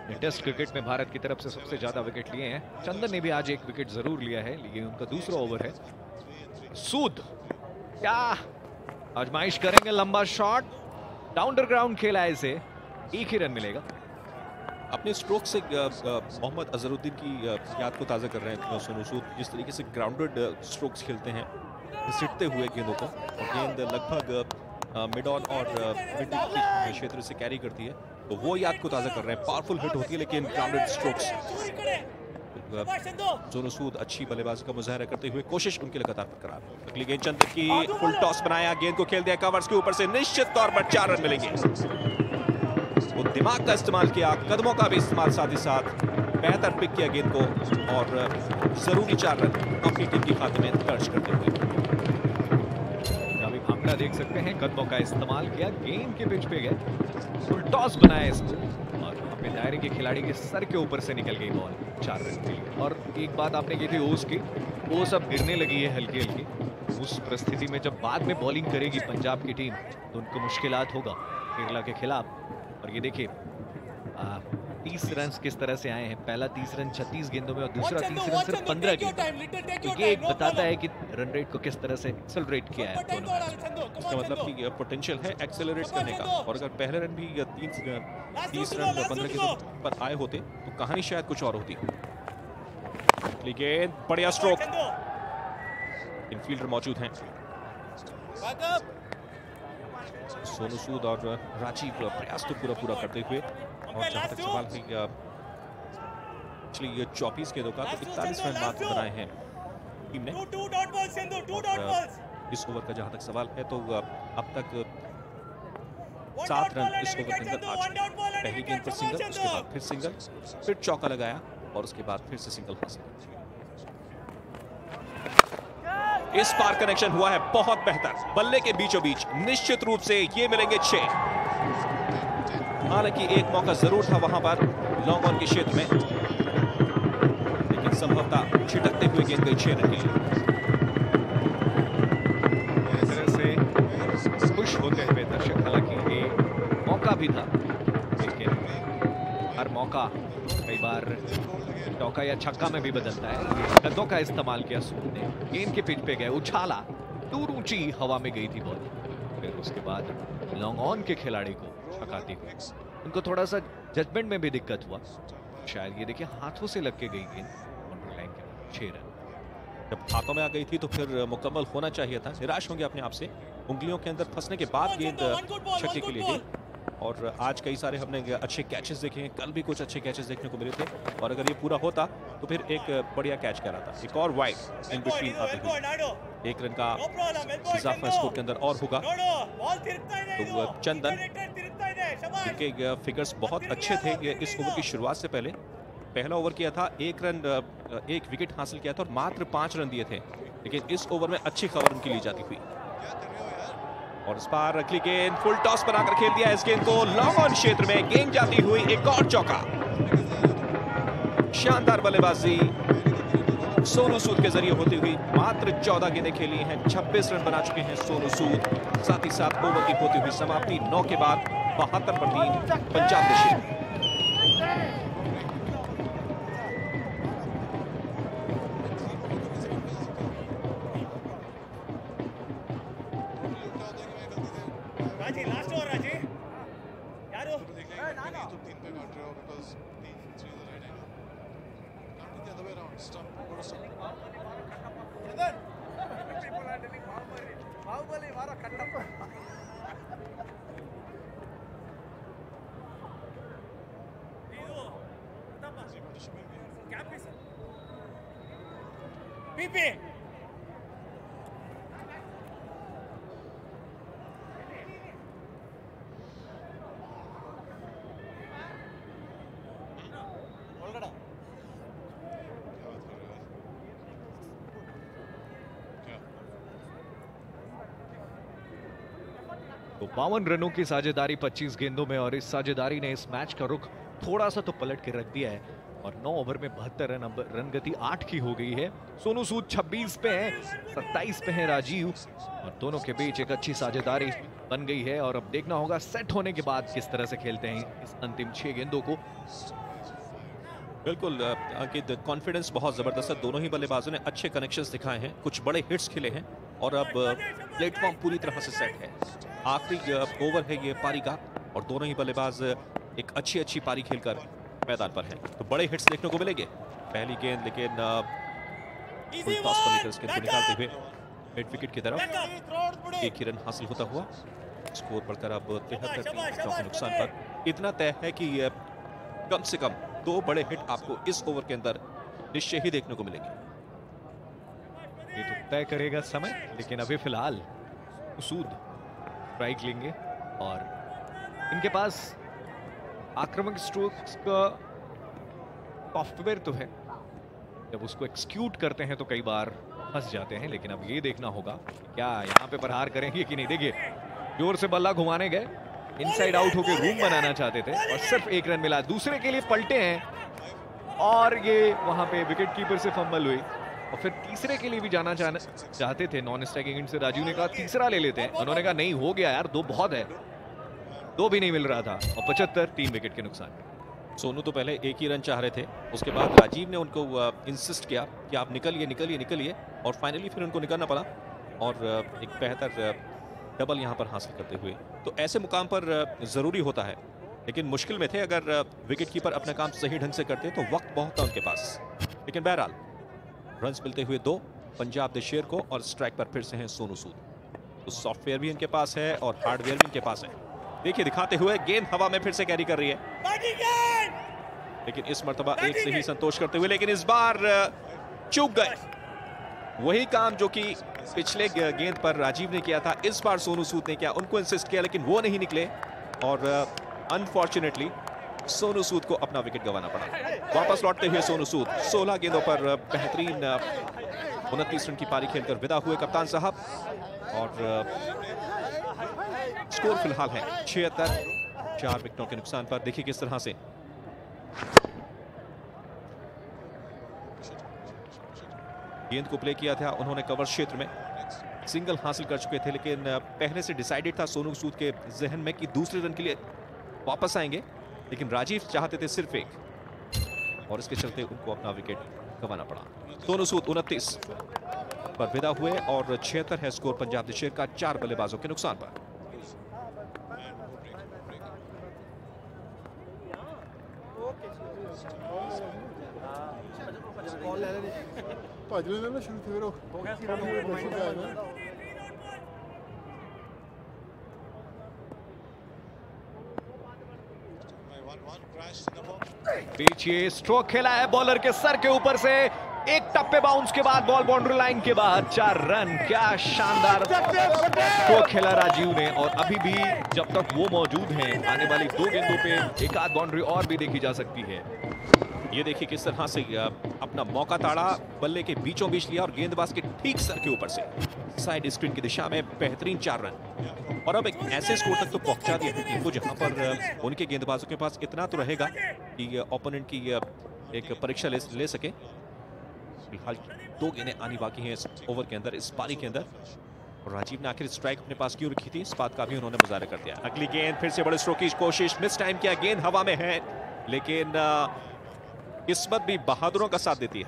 ने टेस्ट क्रिकेट में भारत की तरफ से सबसे ज्यादा विकेट लिए हैं। चंदन ने भी आज एक विकेट जरूर लिया है, ये उनका दूसरा ओवर है। सूद क्या आजमाइश करेंगे, लंबा शॉट, डाउन द ग्राउंड खेला है इसे, 1 ही रन मिलेगा। अपने स्ट्रोक से मोहम्मद अजहरुद्दीन की याद को ताज़ा कर रहे हैं सोनू सूद। जिस तरीके से ग्राउंडेड स्ट्रोक्स खेलते हैं घसीटते हुए गेंदों को, और गेंद लगभग मिड ऑन और मिड क्षेत्र से कैरी करती है, तो वो याद को ताज़ा कर रहे हैं। पावरफुल हिट होती है लेकिन ग्राउंडेड स्ट्रोक्स। सोनू सूद अच्छी बल्लेबाजी का मुजाहरा करते हुए, कोशिश उनकी लगातार बरकरार। अगली गेंद चंदन की, फुल टॉस बनाया, गेंद को खेल दिया कवर्स के ऊपर से, निश्चित तौर पर 4 रन मिलेंगे। वो दिमाग का इस्तेमाल किया, कदमों का भी इस्तेमाल, साथ ही साथ बेहतर पिक किया गेंद को और जरूरी 4 रन अपनी टीम की खाते में दर्ज करते हुए। अभी भावना देख सकते हैं, कदमों का इस्तेमाल किया, गेंद के पिच पे गए, फुल टॉस बनाया इसको और अपने दायरे के खिलाड़ी के सर के ऊपर से निकल गई बॉल 4 रन के लिए। और एक बात आपने की थी ओस की, ओस अब गिरने लगी है हल्की हल्की। उस परिस्थिति में जब बाद में बॉलिंग करेगी पंजाब की टीम तो उनको मुश्किलात होगा केरला के खिलाफ। और ये देखिए 30 रन किस तरह से आए हैं। पहला 30 रन 36 गेंदों में और दूसरा 30 रन सिर्फ 15 गेंदों। तो ये एक बताता है कि रन रेट को किस तरह से एक्सेलरेट किया है दोनों मैच। इसका मतलब कि पोटेंशियल है एक्सेलरेट करने का, और अगर पहले रन भी 30 रन 15 गेंदों पर आए होते तो कहानी शायद कुछ और होती। लेकिन बढ़िया स्ट्रोक, इनफील्डर मौजूद हैं सोनू सूद और राजीव, प्रयास तो पूरा करते हुए। और जहां तक सवाल है पिछली 24 गेंदों का, तो 41 रन मात्र बनाए हैं टीम ने। इस ओवर का जहां तक सवाल है तो अब तक 7 रन इस ओवर के अंदर आ चुके हैं। पहली गेंद पर सिंगल, उसके बाद फिर सिंगल, फिर चौका लगाया और उसके बाद फिर से सिंगल हासिल। इस पार कनेक्शन हुआ है बहुत बेहतर, बल्ले के बीचों बीच। निश्चित रूप से ये मिलेंगे 6। हालांकि एक मौका जरूर था वहां पर लॉन्ग ऑन के क्षेत्र में, लेकिन संभवतः छिटकते हुए गेंद गई 6 रन के लिए। इस तरह से खुश होते हुए दर्शक, हालांकि ये मौका भी था, लेकिन हर मौका कई बार चौका या छक्का में भी बदलता है। गद्दों का इस्तेमाल किया सूद ने, गेंद के पिच पे गए, उछाला, दूर ऊंची हवा में गई थी बॉल। फिर उसके बाद लॉन्ग ऑन के खिलाड़ी को छकाते हुए उनको थोड़ा सा जजमेंट में भी दिक्कत हुआ। शायद ये देखिए हाथों से लग के गई गेंद काउंटर लाइन के 6 रन। जब हाथों में आ गई थी तो फिर मुकम्मल होना चाहिए था। निराश होंगे अपने आप से, उंगलियों के अंदर फंसने के बाद गेंद छक्के के लिए गई। और आज कई सारे हमने अच्छे कैचेस देखे हैं, कल भी कुछ अच्छे कैचेस देखने को मिले थे, और अगर ये पूरा होता तो फिर एक बढ़िया कैच कह रहा था। एक और वाइड इन बिटवीन आते हुए 1 रन का इजाफा स्कोर के अंदर और होगा। तो चंदन के फिगर्स बहुत अच्छे थे इस ओवर की शुरुआत से पहले। पहला ओवर किया था, 1 विकेट हासिल किया था और मात्र 5 रन दिए थे, लेकिन इस ओवर में अच्छी खबर उनकी ली जाती हुई। और इस बार अगली गेंद फुल टॉस बनाकर खेल दिया इस गेंद को लॉन्ग ऑन क्षेत्र में, गेंद जाती हुई एक और चौका। शानदार बल्लेबाजी सोनू सूद के जरिए होती हुई। मात्र 14 गेंदें खेली हैं, 26 रन बना चुके हैं सोनू सूद। साथ ही साथ ओवर की होती हुई समाप्ति 9 के बाद 72 पर 3 पंजाब ने। राजी लास्ट ओवर राजी यारो तो 3 पे काट रहे हो because 3 3 is the right angle. Not the other way around. Stop, go to stop. Brother people are telling Baahubali मारो कट्टप्पा। ಇದು कटप्पा कैप सर पीपी तो 52 रनों की साझेदारी 25 गेंदों में, और इस साझेदारी ने इस मैच का रुख थोड़ा सा तो पलट के रख दिया है। और 9 ओवर में 72 रन, अब रन गति 8 की हो गई है। सोनू सूद 26 पे है, 27 पे है राजीव, और दोनों के बीच एक अच्छी साझेदारी बन गई है। और अब देखना होगा सेट होने के बाद किस तरह से खेलते हैं इस अंतिम 6 गेंदों को। बिल्कुल अंकित, कॉन्फिडेंस बहुत जबरदस्त है। दोनों ही बल्लेबाजों ने अच्छे कनेक्शंस दिखाए हैं, कुछ बड़े हिट्स खेले हैं, और अब प्लेटफॉर्म पूरी तरह से सेट है। आखिरी ओवर है ये पारी का, और दोनों ही बल्लेबाज एक अच्छी पारी खेलकर मैदान पर हैं। तो बड़े हिट्स देखने को मिलेंगे। पहली गेंद लेकिन फुल टॉस पर लेकर इस गेंद को निकालते हुए मिड विकेट की तरफ 1 ही रन हासिल होता हुआ। स्कोर बढ़कर अब 73 के नुकसान पर। इतना तय है कि कम से कम 2 बड़े हिट आपको इस ओवर के अंदर निश्चय ही देखने को मिलेंगे। ये तो तय करेगा समय, लेकिन अभी फिलहाल सूद स्ट्राइक लेंगे, और इनके पास आक्रामक स्ट्रोक्स का सॉफ्टवेयर तो है, जब उसको एक्सक्यूट करते हैं तो कई बार फंस जाते हैं। लेकिन अब ये देखना होगा क्या यहाँ पे प्रहार करेंगे कि नहीं। देखिए जोर से बल्ला घुमाने गए, इनसाइड आउट होकर रूम बनाना चाहते थे, और सिर्फ 1 रन मिला। दूसरे के लिए पलटे हैं, और ये वहां पे विकेट कीपर से फंबल हुई, और फिर तीसरे के लिए भी जाना चाहते थे। नॉन स्ट्राइकिंग एंड से राजीव ने कहा तीसरा ले लेते हैं, उन्होंने कहा नहीं हो गया यार, 2 बहुत है, 2 भी नहीं मिल रहा था। और 75, 3 विकेट के नुकसान। सोनू तो पहले एक ही रन चाह रहे थे, उसके बाद राजीव ने उनको इंसिस्ट किया कि आप निकलिए निकलिए निकलिए, और फाइनली फिर उनको निकलना पड़ा और एक बेहतर डबल यहाँ पर हासिल करते हुए। तो ऐसे मुकाम पर ज़रूरी होता है, लेकिन मुश्किल में थे। अगर विकेट कीपर अपना काम सही ढंग से करते तो वक्त बहुत था उनके पास, लेकिन बहरहाल रन्स मिलते हुए 2 पंजाब द शेर को, और स्ट्राइक पर फिर से हैं सोनू सूद। तो सॉफ्टवेयर भी इनके पास है और हार्डवेयर भी इनके पास है। देखिए दिखाते हुए गेंद हवा में फिर से कैरी कर रही है, लेकिन इस मर्तबा एक से ही संतोष करते हुए, लेकिन इस बार चूक गए। वही काम जो कि पिछले गेंद पर राजीव ने किया था, इस बार सोनू सूद ने किया। उनको इंसिस्ट किया लेकिन वो नहीं निकले, और अनफॉर्चुनेटली सोनू सूद को अपना विकेट गंवाना पड़ा। वापस लौटते हुए सोनू सूद 16 गेंदों पर बेहतरीन 29 रन की पारी खेलकर विदा हुए कप्तान साहब, और स्कोर फिलहाल है 76, 4 विकेटों के नुकसान पर। देखिए किस तरह से गेंद को प्ले किया था उन्होंने कवर क्षेत्र में, सिंगल हासिल कर चुके थे, लेकिन पहले से डिसाइडेड था सोनू सूद के जहन में कि दूसरे रन के लिए वापस आएंगे, लेकिन राजीव चाहते थे सिर्फ एक, और इसके चलते उनको अपना विकेट गंवाना पड़ा। सोनू सूद 29 पर विदा हुए, और 76 है स्कोर पंजाब द शेर का 4 बल्लेबाजों के नुकसान पर। पीछे स्ट्रोक खेला है बॉलर के सर के ऊपर से, एक टप्पे बाउंस के बाद बॉल बाउंड्री लाइन के बाद 4 रन। क्या शानदार स्ट्रोक खेला राजीव ने, और अभी भी जब तक वो मौजूद हैं आने वाली 2 गेंदों पे एक आध बाउंड्री और भी देखी जा सकती है। ये देखिए किस तरह से अपना मौका ताड़ा, बल्ले के बीचों बीच लिया और गेंदबाज के ठीक सर के ऊपर से साइड स्क्रीन की दिशा में बेहतरीन 4 रन, और अब एक ऐसे स्कोर तक तो पहुंचा दिया है टीम को जहां पर उनके गेंदबाजों के पास इतना तो रहेगा कि ओपोनेंट की एक परीक्षा ले सके। फिलहाल 2 गेंदें आनी बाकी हैं इस ओवर के अंदर, इस पारी के अंदर, और राजीव ने आखिर स्ट्राइक अपने पास क्यों रखी थी, इस बात का भी उन्होंने मुजाहरा कर दिया। अगली गेंद फिर से बड़े स्ट्रोक की कोशिश, मिस टाइम किया, गेंद हवा में है, लेकिन किस्मत भी बहादुरों का साथ देती है,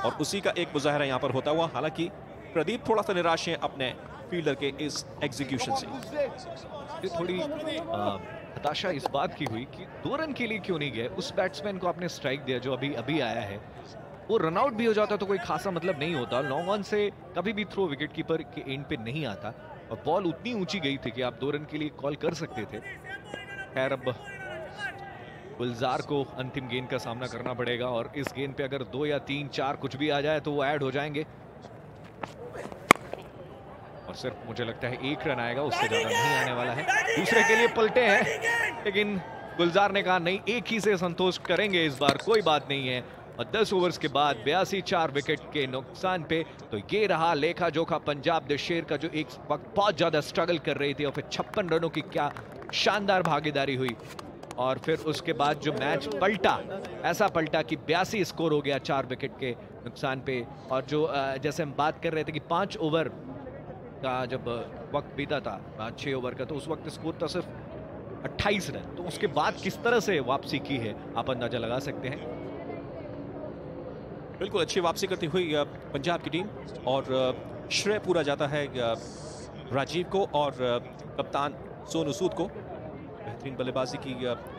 और उसी का एक मुजाहरा यहाँ पर होता हुआ। हालांकि प्रदीप थोड़ा सा निराश है अपने फील्डर के इस एग्जीक्यूशन से। थोड़ी हताशा इस बात की हुई कि 2 रन के लिए क्यों नहीं गए, उस बैट्समैन को आपने स्ट्राइक दिया जो अभी आया है, वो रनआउट भी हो जाता तो कोई खासा मतलब नहीं होता। लॉन्ग ऑन से कभी भी थ्रो विकेट कीपर के एंड पे नहीं आता, और बॉल उतनी ऊंची गई थी कि आप 2 रन के लिए कॉल कर सकते थे। खैर अब गुलजार को अंतिम गेंद का सामना करना पड़ेगा, और इस गेंद पे अगर 2 या 3, 4 कुछ भी आ जाए तो वो ऐड हो जाएंगे, और सिर्फ मुझे लगता है 1 रन आएगा, उससे ज्यादा नहीं आने वाला है। दूसरे के लिए पलटे हैं, लेकिन गुलजार ने कहा नहीं, एक ही से संतोष करेंगे इस बार, कोई बात नहीं है। और 10 ओवर्स के बाद 82, 4 विकेट के नुकसान पे। तो ये रहा लेखा जोखा पंजाब द शेर का, जो एक वक्त बहुत ज्यादा स्ट्रगल कर रही थी, और फिर 56 रनों की क्या शानदार भागीदारी हुई, और फिर उसके बाद जो मैच पलटा, ऐसा पलटा कि 82 स्कोर हो गया 4 विकेट के नुकसान पे। और जो जैसे हम बात कर रहे थे कि 5 ओवर का जब वक्त बीता था, 6 ओवर का, तो उस वक्त स्कोर था सिर्फ 28 रन। तो उसके बाद किस तरह से वापसी की है आप अंदाजा लगा सकते हैं। बिल्कुल अच्छी वापसी करती हुई पंजाब की टीम, और श्रेय पूरा जाता है राजीव को और कप्तान सोनू सूद को। बेहतरीन बल्लेबाजी की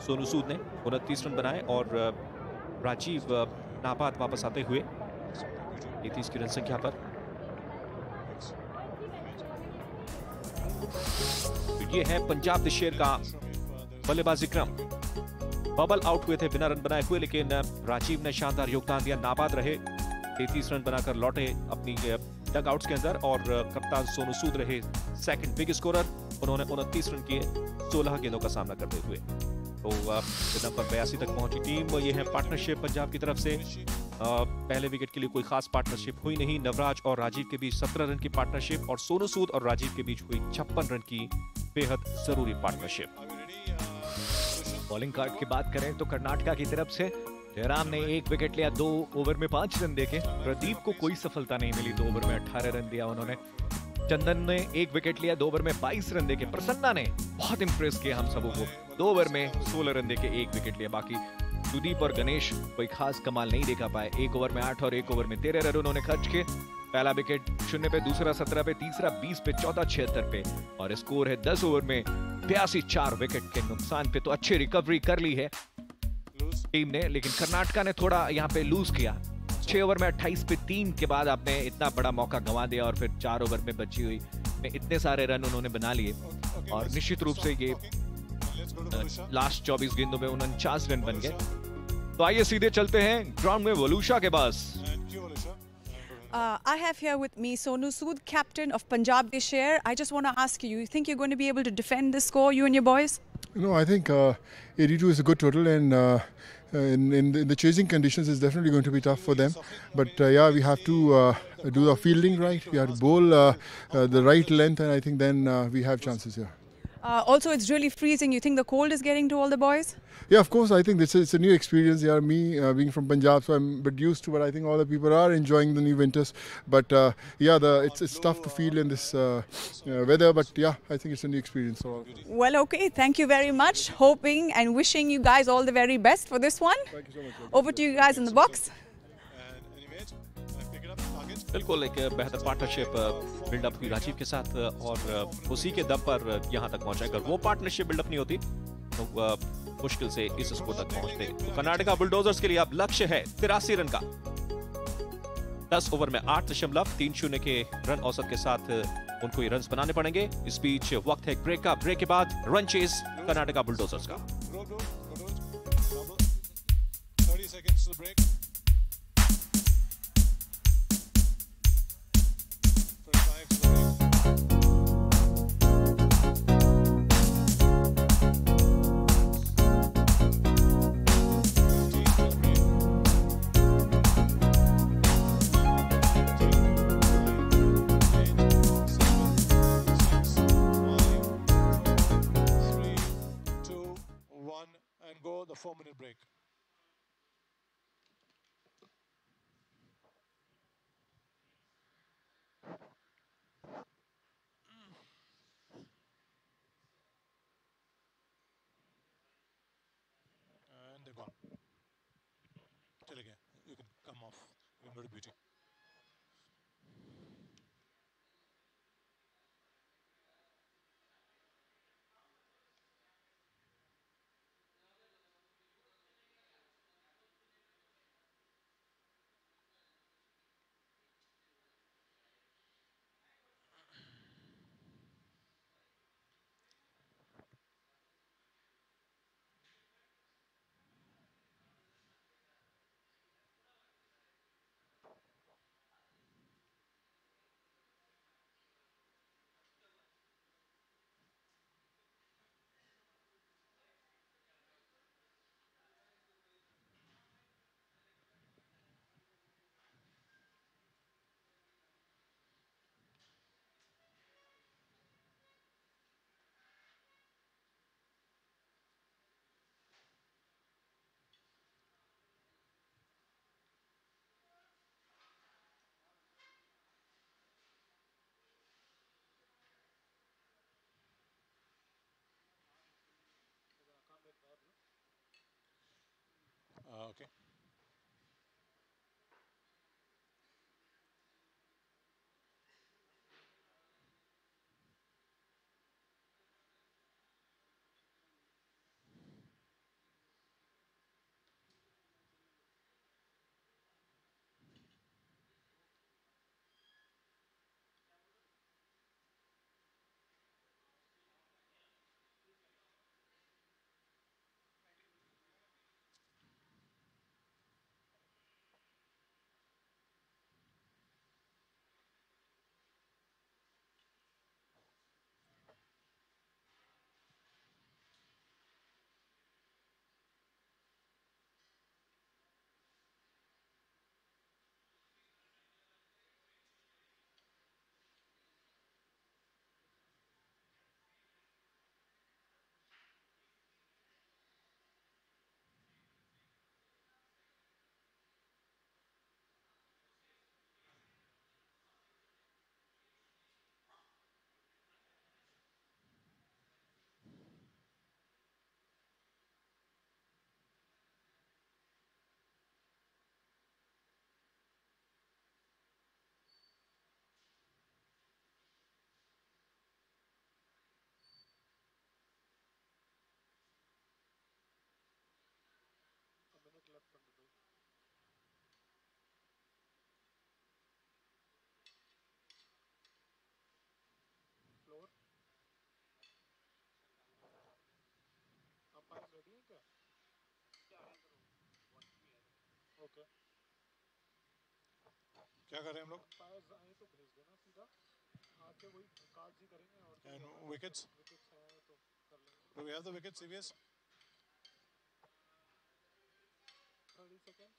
सोनू सूद ने 29 रन बनाए, और राजीव नाबाद वापस आते हुए 33 की रन संख्या पर। ये है पंजाब द शेर का बल्लेबाजी क्रम। बबल आउट हुए थे बिना रन बनाए हुए, लेकिन राजीव ने शानदार योगदान दिया, नाबाद रहे, 33 रन बनाकर लौटे अपनी डग आउट्स के अंदर, और कप्तान सोनू सूद रहे सेकंड बिग स्कोरर। उन्होंने 29 रन किए 16 गेंदों का सामना करते हुए। तो नंबर 82 तक पहुंची टीम। ये है पार्टनरशिप पंजाब की तरफ से। पहले विकेट के लिए कोई खास पार्टनरशिप हुई नहीं। नवराज और राजीव के बीच 17 रन की पार्टनरशिप, और सोनू सूद और राजीव के बीच हुई 56 रन की बेहद जरूरी पार्टनरशिप। बॉलिंग कार्ड की बात करें तो कर्नाटका की तरफ से जयराम ने 1 विकेट लिया, 2 ओवर में 5 रन देके। प्रदीप को कोई सफलता नहीं मिली, 2 ओवर में 18 रन दिया उन्होंने। चंदन ने 1 विकेट लिया, 2 ओवर में 22 रन देके। प्रसन्ना ने बहुत इंप्रेस किया हम सबों को, 2 ओवर में 16 रन देके 1 विकेट लिया। बाकी सुदीप और गणेश कोई खास कमाल नहीं देखा पाए। 1 ओवर में 8 और 1 ओवर में 13 रन उन्होंने खर्च किए। पहला विकेट 0 पे, दूसरा 17 पे, तीसरा 20 पे, चौथा 76 पे और स्कोर है 10 ओवर में 82, 4 विकेट के नुकसान पे। तो अच्छी रिकवरी कर ली है टीम ने, लेकिन कर्नाटका ने थोड़ा यहाँ पे लूज किया। 6 ओवर में 28 पे 3 के बाद आपने इतना बड़ा मौका गंवा दिया और फिर 4 ओवर में बची हुई में इतने सारे रन उन्होंने बना लिए और निश्चित रूप से ये लास्ट 24 गेंदों में 49 रन बन गए। तो आइए सीधे चलते हैं ग्राउंड में वलूशा के पास। I have here with me Sonu Sood, captain of Punjab this year. I just want to ask you, you think you're going to be able to defend this score, you and your boys? No, I think 82 is a good total, and in the chasing conditions, it's definitely going to be tough for them. But yeah, we have to do the fielding right. We have to bowl the right length, and I think then we have chances here. Also, it's really freezing. You think the cold is getting to all the boys? Yeah, of course. I think it's a new experience. Yeah, me being from Punjab, so I'm a bit used to it. I think all the people are enjoying the new winters. But yeah, it's tough to feel in this weather. But yeah, I think it's a new experience. So. Well, okay. Thank you very much. Hoping and wishing you guys all the very best for this one. Thank you so much. Over to you guys in the box. बिल्कुल एक बेहतर partnership buildup हुई राजीव के साथ और उसी के दम पर यहाँ तक पहुंचा। अगर वो पार्टनरशिप बिल्डअप नहीं होती तो मुश्किल से इस स्कोर तक पहुंचते। तो कर्नाटका बुलडोजर्स के लिए अब लक्ष्य है 83 रन का। 10 ओवर में 8.30 के रन औसत के साथ उनको ये रन्स बनाने पड़ेंगे। इस बीच वक्त है ब्रेक का। ब्रेक के बाद रन चेस कर्नाटका बुलडोजर्स का। 30 seconds to break. And go the 4-minute break. And they're gone. Till again, you can come off. You can go to beauty. Okay. क्या कर रहे हैं हम लोग? And wickets? Do we have the wickets, CVS? 30 seconds.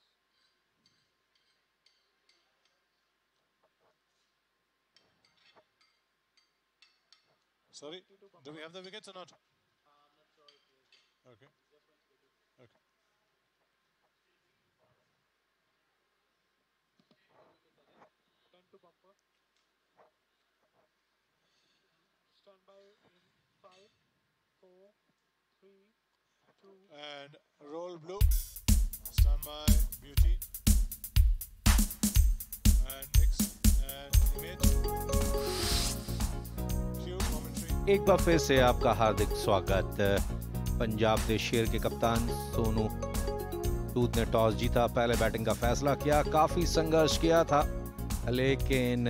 Sorry, do we have the wickets or not? Okay. Okay. To bumper. Stand by in 5, 4, 3, 2. And roll blue. Stand by beauty. And mix and image. Cue commentary. एक बार फिर से आपका हार्दिक स्वागत। पंजाब के शेर के कप्तान सोनू सूद ने टॉस जीता, पहले बैटिंग का फैसला किया, काफी संघर्ष किया था, लेकिन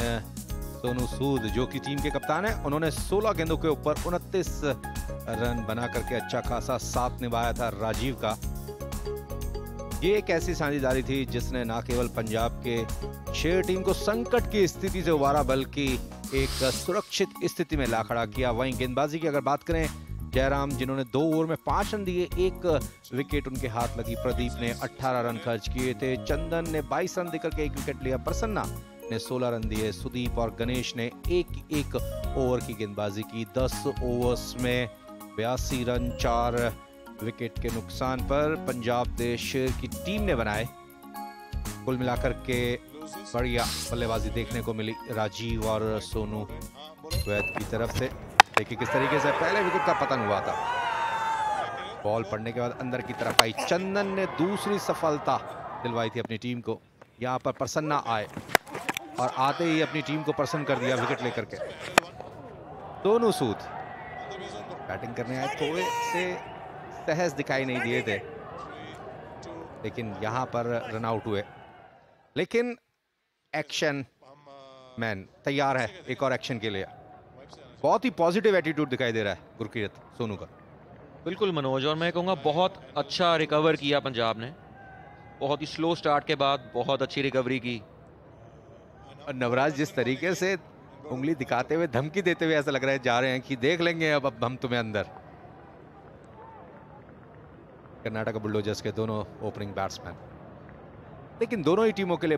सोनू सूद जो कि टीम के कप्तान है, उन्होंने 16 गेंदों के ऊपर 29 रन बना करके अच्छा खासा साथ निभाया था राजीव का। ये एक ऐसी साझेदारी थी जिसने न केवल पंजाब के शेर टीम को संकट की स्थिति से उबारा, बल्कि एक सुरक्षित स्थिति में ला खड़ा किया। वहीं गेंदबाजी की अगर बात करें, जयराम जिन्होंने 2 ओवर में 5 रन दिए, 1 विकेट उनके हाथ लगी, प्रदीप ने 18 रन खर्च किए थे, चंदन ने 22 रन देकर के 1 विकेट लिया, प्रसन्ना ने 16 रन दिए, सुदीप और गणेश ने एक ओवर की गेंदबाजी की। 10 ओवर्स में 82 रन 4 विकेट के नुकसान पर पंजाब दे शेर की टीम ने बनाए। कुल मिलाकर के बढ़िया बल्लेबाजी देखने को मिली राजीव और सोनू वैद की तरफ से। देखिए किस तरीके से पहले विकेट का पतन हुआ था, बॉल पड़ने के बाद अंदर की तरफ आई, चंदन ने दूसरी सफलता दिलवाई थी अपनी टीम को। यहाँ पर प्रसन्ना आए और आते ही अपनी टीम को प्रसन्न कर दिया विकेट लेकर के। सोनू सूद बैटिंग करने आए, थोड़े से सहज दिखाई नहीं दिए थे, लेकिन यहाँ पर रन आउट हुए। लेकिन एक्शन मैन तैयार है एक और एक्शन के लिए। बहुत ही पॉजिटिव एटीट्यूड दिखाई दे रहा है गुरकीरत सोनू का। बिल्कुल मनोज, और मैं कहूँगा बहुत अच्छा रिकवर किया पंजाब ने। बहुत ही स्लो स्टार्ट के बाद बहुत अच्छी रिकवरी की। और नवराज जिस तरीके से उंगली दिखाते हुए धमकी देते हुए ऐसा लग रहा है जा रहे हैं कि देख लेंगे अब हम तुम्हें अंदर। कर्नाटका बुलडोजर्स के दोनों ओपनिंग बैट्समैन, लेकिन दोनों ही टीमों के लिए